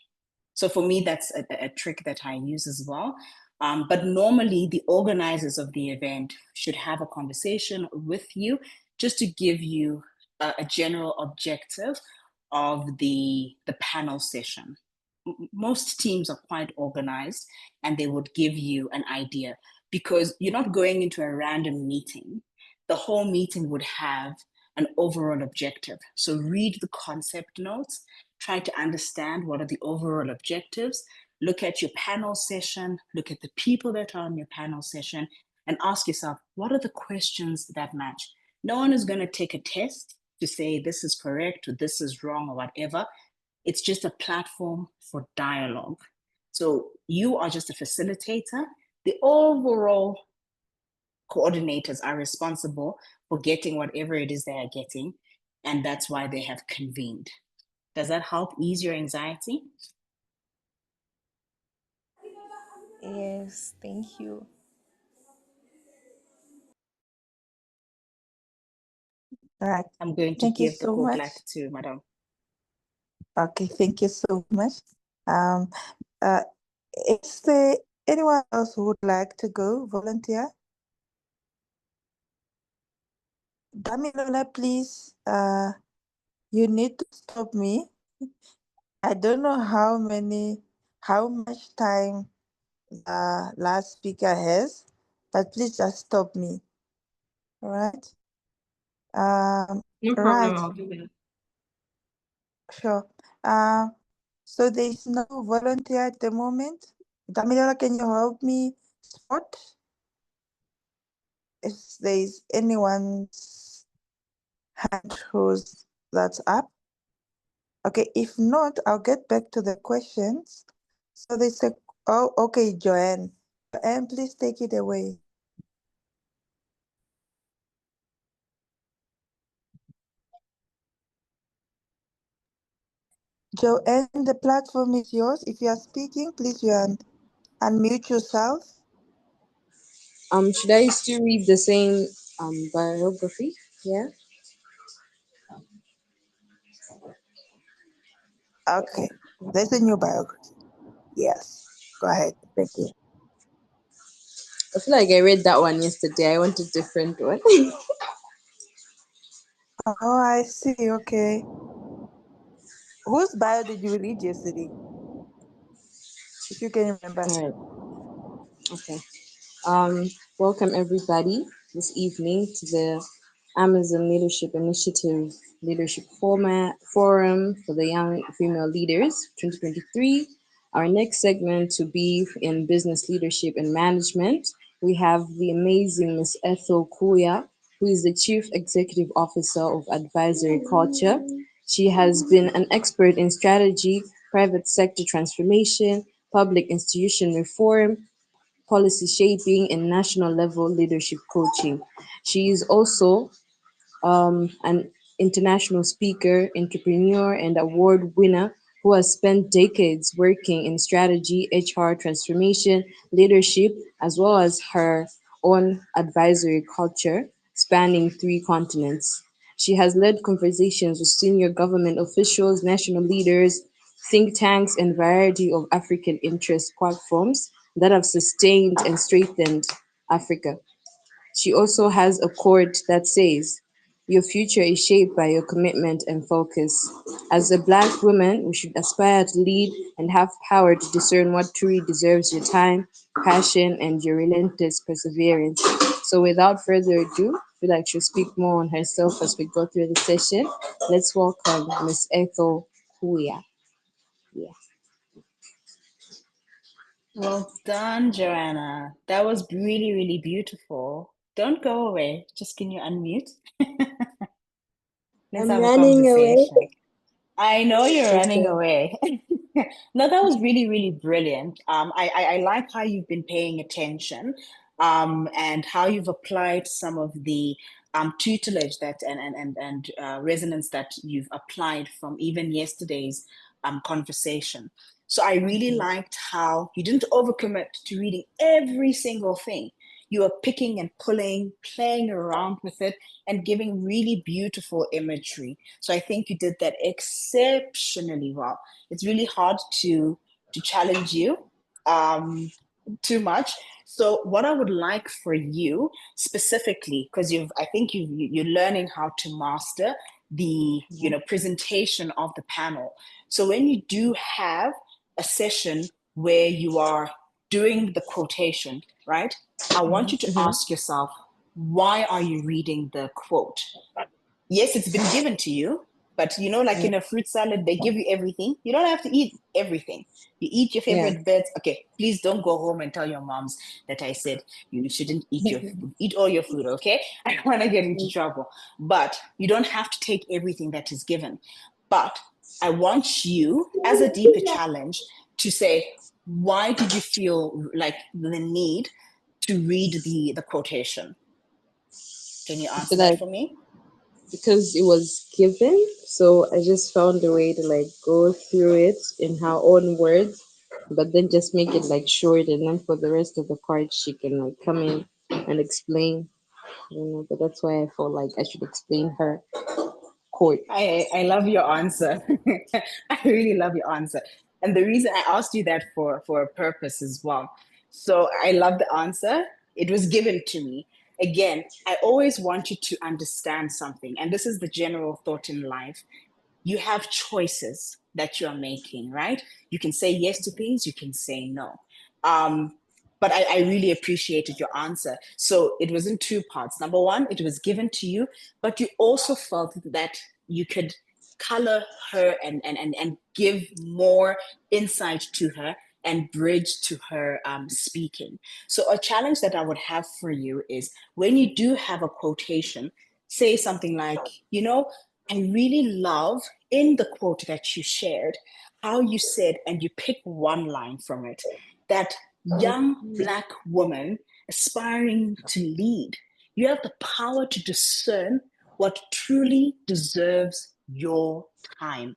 So for me, that's a trick that I use as well. But normally the organizers of the event should have a conversation with you just to give you a general objective of the panel session. Most teams are quite organized and they would give you an idea, because you're not going into a random meeting. The whole meeting would have an overall objective. So read the concept notes, try to understand what are the overall objectives, look at your panel session, look at the people that are on your panel session, and ask yourself, what are the questions that match? No one is going to take a test to say this is correct or this is wrong or whatever. It's just a platform for dialogue. So you are just a facilitator. The overall coordinators are responsible for getting whatever it is they are getting, and that's why they have convened. Does that help ease your anxiety? Yes, thank you. All right. I'm going to Thank you give the so call much. back to Madam. Okay, thank you so much. Um, is there anyone else who would like to go volunteer? Damilola, please, you need to stop me. I don't know how much time the last speaker has, but please just stop me. All right. No Right. problem, I'll do that. Sure. So there is no volunteer at the moment. Damilola, can you help me spot if there is anyone's hand that's up? Okay, if not, I'll get back to the questions. So they say, oh, okay, Joanne. Joanne, please take it away. Joanne, the platform is yours. If you are speaking, please unmute yourself. Should I still read the same biography? Yeah. Okay, there's a new biography. Yes, go ahead. Thank you. I feel like I read that one yesterday. I want a different one. Oh, I see. Okay. Whose bio did you read yesterday? If you can remember. All right. Okay. Welcome everybody this evening to the Amazon Leadership Initiative Leadership Forum for the Young Female Leaders 2023. Our next segment to be in business leadership and management. We have the amazing Miss Ethel Kuya, who is the Chief Executive Officer of Advisory Culture. She has been an expert in strategy, private sector transformation, public institution reform, policy shaping, and national level leadership coaching. She is also an international speaker, entrepreneur, and award winner who has spent decades working in strategy, HR transformation, leadership, as well as her own advisory culture spanning 3 continents. She has led conversations with senior government officials, national leaders, think tanks, and variety of African interest platforms that have sustained and strengthened Africa. She also has a quote that says, "Your future is shaped by your commitment and focus." As a Black woman, we should aspire to lead and have power to discern what truly deserves your time, passion, and your relentless perseverance. So, without further ado, I feel like she'll speak more on herself as we go through the session. Let's welcome Miss Ethel Kuya. Yeah. Well done, Joanna. That was really, really beautiful. Don't go away. Just can you unmute? Let's I'm have a running away. conversation. I know you're running Okay. away. No, that was really, really brilliant. I like how you've been paying attention, and how you've applied some of the tutelage that and resonance that you've applied from even yesterday's conversation. So I really liked how you didn't overcommit to reading every single thing. You are picking and pulling, playing around with it, and giving really beautiful imagery. So I think you did that exceptionally well. It's really hard to challenge you too much. So what I would like for you specifically, because you're learning how to master the presentation of the panel. So when you do have a session where you are doing the quotation, right? I want you to ask yourself, why are you reading the quote? Yes, it's been given to you, but like in a fruit salad, they give you everything. You don't have to eat everything. You eat your favorite bits. Okay, please don't go home and tell your moms that I said you shouldn't eat all your food, okay? I don't want to get into trouble. But you don't have to take everything that is given. But I want you, as a deeper challenge, to say, why did you feel like the need to read the quotation? Can you answer that for me? Because it was given, so I just found a way to like go through it in her own words, but then just make it like short, and then for the rest of the part she can like come in and explain, but that's why I felt like I should explain her quote. I love your answer. I really love your answer. And the reason I asked you that for a purpose as well. So I love the answer. It was given to me. again, I always want you to understand something, and this is the general thought in life. You have choices that you're making, right? You can say yes to things, you can say no. But I really appreciated your answer. So it was in two parts. Number one, it was given to you, but you also felt that you could color her and give more insight to her and bridge to her speaking. So a challenge that I would have for you is when you do have a quotation, say something like, you know, I really love in the quote that you shared, how you said, and you pick one line from it, that young Black woman aspiring to lead, you have the power to discern what truly deserves your time.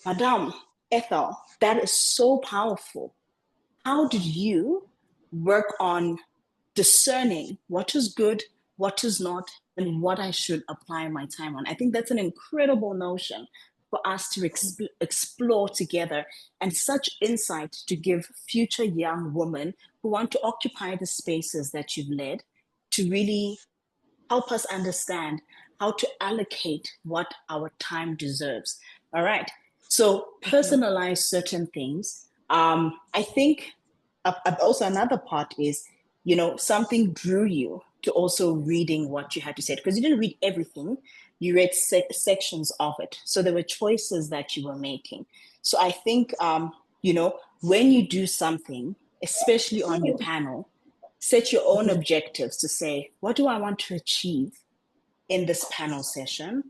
Madam Ethel, that is so powerful. How did you work on discerning what is good, what is not, and what I should apply my time on? I think that's an incredible notion for us to explore together, and such insight to give future young women who want to occupy the spaces that you've led to really help us understand how to allocate what our time deserves. All right. So personalize certain things. I think also another part is, you know, something drew you to also reading what you had to say, because you didn't read everything. You read sections of it. So there were choices that you were making. So I think, you know, when you do something, especially on your panel, set your own objectives to say, what do I want to achieve in this panel session?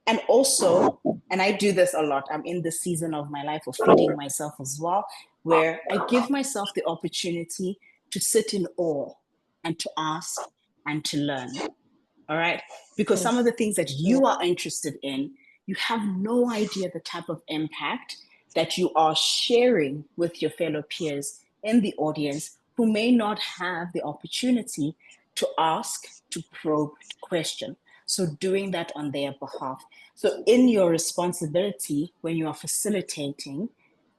And also, and I do this a lot, I'm in the season of my life of feeding myself as well, where I give myself the opportunity to sit in awe and to ask and to learn. All right? Because some of the things that you are interested in, you have no idea the type of impact that you are sharing with your fellow peers in the audience who may not have the opportunity to ask, to probe, to question. So doing that on their behalf. So in your responsibility, when you are facilitating,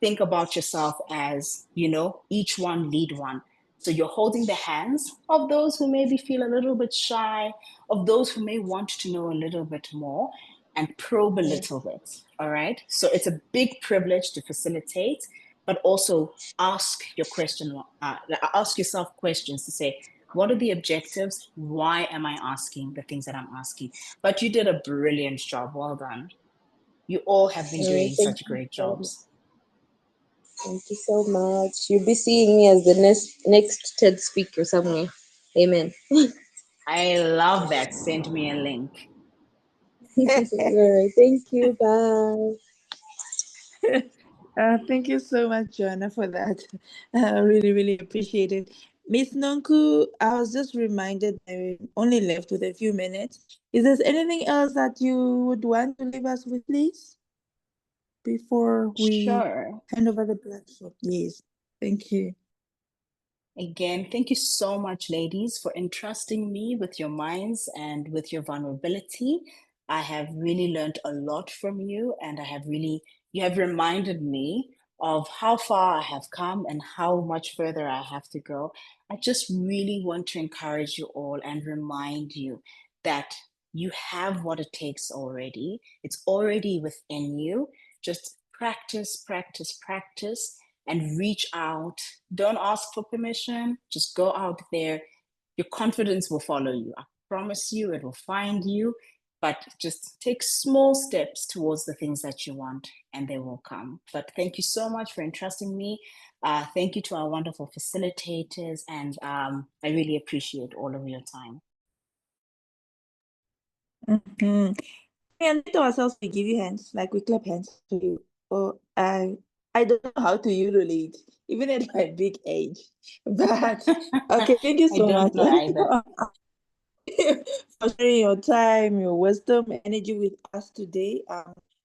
think about yourself as, you know, each one lead one. So you're holding the hands of those who maybe feel a little bit shy, of those who may want to know a little bit more, and probe a little bit. All right. So it's a big privilege to facilitate, but also ask your question, ask yourself questions to say, what are the objectives? Why am I asking the things that I'm asking? But you did a brilliant job. Well done. You all have been doing Thank such you great so much. jobs. Thank you so much. You'll be seeing me as the next TED speaker somewhere. Amen. I love that. Send me a link. All right. Thank you. Bye. Thank you so much, Joanna, for that. I really, really appreciate it. Miss Nonku, I was just reminded I only left with a few minutes. Is there anything else that you would want to leave us with, please? Before we Sure. hand over the platform. Yes. Thank you. Again, thank you so much, ladies, for entrusting me with your minds and with your vulnerability. I have really learned a lot from you, and you have reminded me of how far I have come and how much further I have to go. I just really want to encourage you all and remind you that you have what it takes already. It's already within you. Just practice, practice, practice, and reach out. Don't ask for permission. Just go out there. Your confidence will follow you. I promise you, it will find you. But just take small steps towards the things that you want, and they will come. But thank you so much for entrusting me. Thank you to our wonderful facilitators, and I really appreciate all of your time. Mm-hmm. And to ourselves, we give you hands, like we clap hands to you. Oh, I don't know how to urinate, even at my big age. But okay, thank you I so don't much know either. for sharing your time, your wisdom, energy with us today.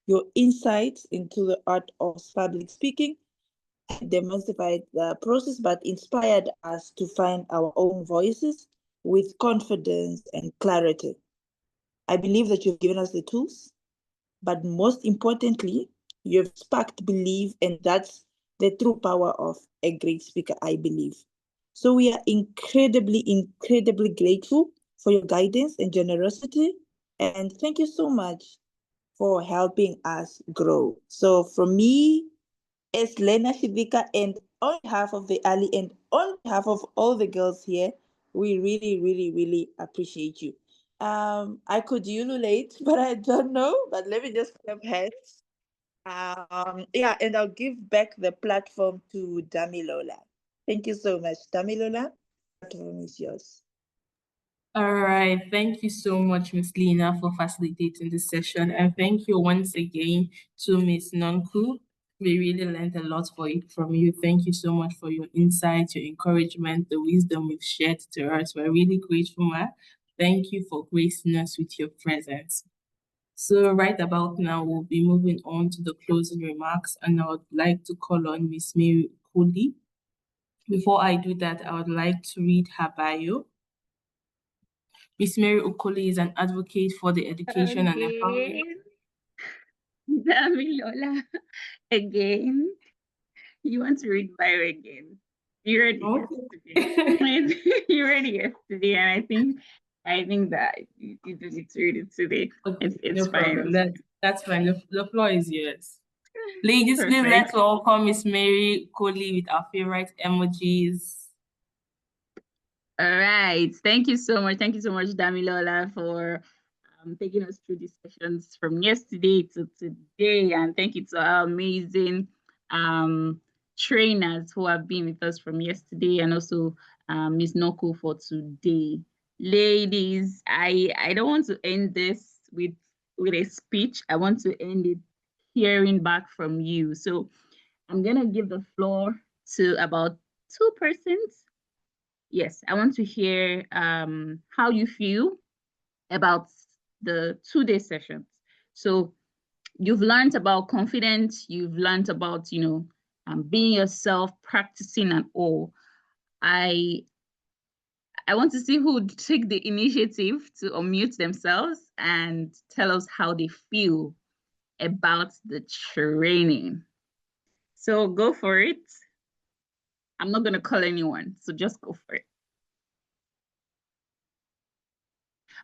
Your insights into the art of public speaking demystified the process, but inspired us to find our own voices with confidence and clarity. I believe that you've given us the tools, but most importantly, you've sparked belief, and that's the true power of a great speaker, I believe. So we are incredibly, incredibly grateful for your guidance and generosity. And thank you so much for helping us grow. So from me, as Lena Shivika, and on behalf of the Ali and on behalf of all the girls here, we really, really, really appreciate you. I could ululate, but I don't know. But let me just clap hands. Yeah, and I'll give back the platform to Damilola. Thank you so much, Damilola. The platform is yours. All right. Thank you so much, Miss Lena, for facilitating this session. And thank you once again to Miss Nonku. We really learned a lot from you. Thank you so much for your insight, your encouragement, the wisdom you've shared to us. We're really grateful, ma. Thank you for gracing us with your presence. So right about now, we'll be moving on to the closing remarks, and I would like to call on Miss Mary Kudi. Before I do that, I would like to read her bio. Miss Mary Okoli is an advocate for the education and empowerment. Damilola, again. You want to read bio again? You read it yesterday. You read it yesterday, and I think that you just need to read it today. Okay, It's no fine. problem. That's fine. The floor is yours. Ladies, please Perfect. let's welcome Miss Mary Coley with our favorite emojis. All right. Thank you so much. Thank you so much, Damilola, for taking us through these sessions from yesterday to today. And thank you to our amazing trainers who have been with us from yesterday, and also Ms. Noko for today. Ladies, I don't want to end this with a speech. I want to end it hearing back from you. So I'm going to give the floor to about 2 persons. Yes, I want to hear how you feel about the 2-day sessions. So you've learned about confidence, you've learned about, being yourself, practicing and all. I want to see who would take the initiative to unmute themselves and tell us how they feel about the training. So go for it. I'm not going to call anyone, so just go for it.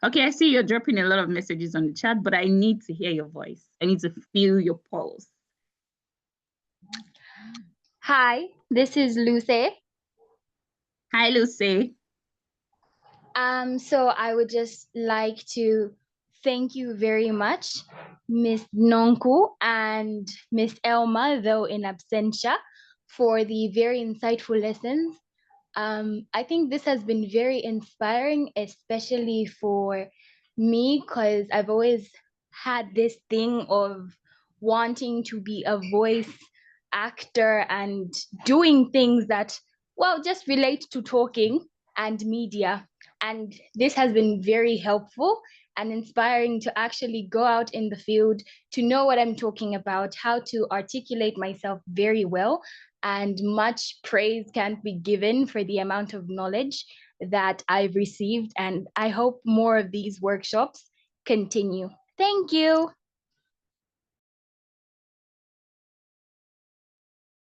Okay, I see you're dropping a lot of messages on the chat, but I need to hear your voice. I need to feel your pulse. Hi, this is Lucy. Hi, Lucy. So I would just like to thank you very much, Miss Nonku and Miss Elma, though in absentia, for the very insightful lessons. I think this has been very inspiring, especially for me, because I've always had this thing of wanting to be a voice actor and doing things that, well, just relate to talking and media. And this has been very helpful and inspiring to actually go out in the field, to know what I'm talking about, how to articulate myself very well. And much praise can't be given for the amount of knowledge that I've received. And I hope more of these workshops continue. Thank you.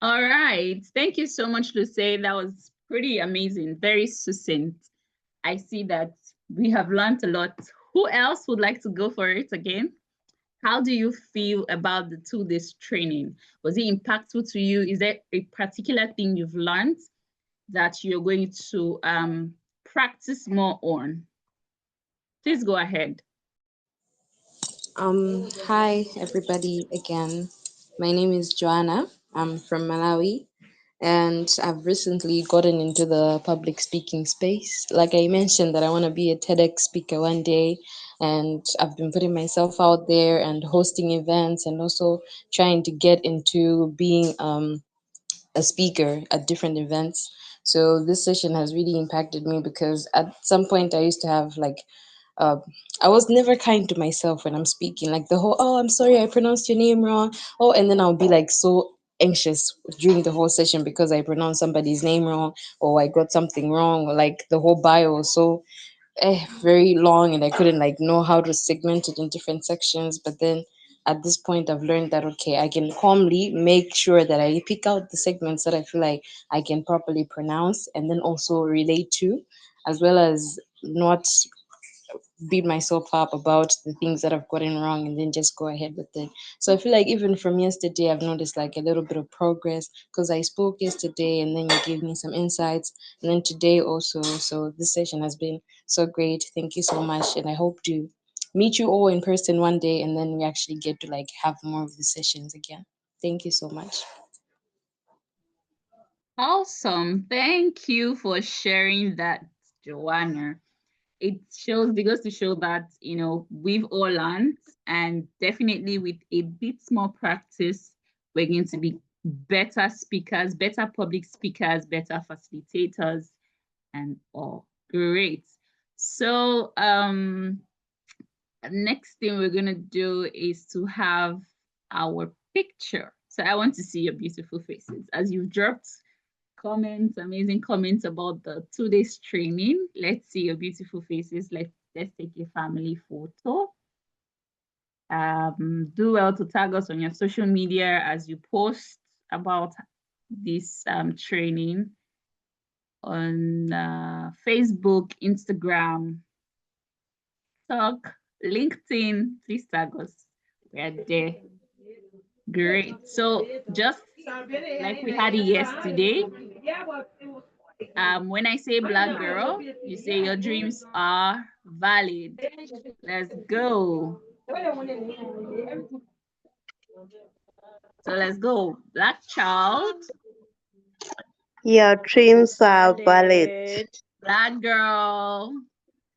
All right. Thank you so much, Lucy. That was pretty amazing. Very succinct. I see that we have learned a lot. Who else would like to go for it again? How do you feel about the 2 days training? Was it impactful to you? Is there a particular thing you've learned that you're going to practice more on? Please go ahead. Hi everybody again. My name is Joanna. I'm from Malawi, and I've recently gotten into the public speaking space. Like I mentioned that I want to be a TEDx speaker one day, and I've been putting myself out there and hosting events, and also trying to get into being a speaker at different events. So this session has really impacted me because at some point I used to have uh, I was never kind to myself when I'm speaking. Like the whole, oh, I'm sorry, I pronounced your name wrong. Oh, and then I'll be like so anxious during the whole session because I pronounced somebody's name wrong, or I got something wrong, or like the whole bio was so very long and I couldn't like know how to segment it in different sections. But then at this point I've learned that, okay, I can calmly make sure that I pick out the segments that I feel like I can properly pronounce and then also relate to, as well as not beat myself up about the things that I've gotten wrong and then just go ahead with it. So I feel like even from yesterday, I've noticed like a little bit of progress because I spoke yesterday and then you gave me some insights, and then today also. So this session has been so great. Thank you so much. And I hope to meet you all in person one day and then we actually get to like have more of the sessions again. Thank you so much. Awesome. Thank you for sharing that, Joanna. It goes to show that, we've all learned, and definitely with a bit more practice, we're going to be better speakers, better public speakers, better facilitators, and all. Great. So, next thing we're going to do is to have our picture. So I want to see your beautiful faces as you've dropped comments, amazing comments about the 2 days training. Let's see your beautiful faces. Let's take a family photo. Do well to tag us on your social media as you post about this training on Facebook, Instagram, TikTok, LinkedIn. Please tag us. We're there. Great. So just like we had it yesterday, when I say Black girl, you say your dreams are valid. Let's go. So let's go. Black child. Your dreams are valid. Black girl.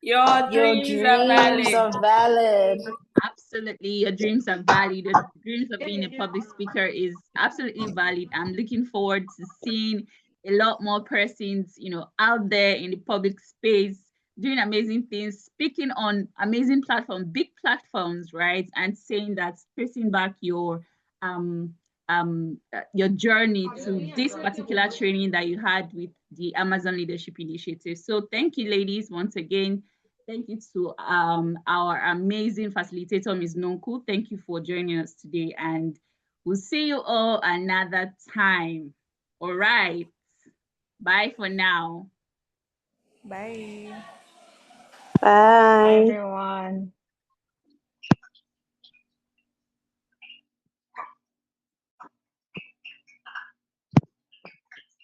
Your Your dreams are dreams valid. are valid. Absolutely, your dreams are valid. The dreams of being a public speaker is absolutely valid. I'm looking forward to seeing a lot more persons, out there in the public space doing amazing things, speaking on amazing platforms, big platforms, right? And saying that, tracing back your journey to this particular training that you had with the Amazon Leadership Initiative. So thank you, ladies, once again. Thank you to our amazing facilitator, Ms. Nonku. Thank you for joining us today, and we'll see you all another time. All right. Bye for now. Bye. Bye. Everyone.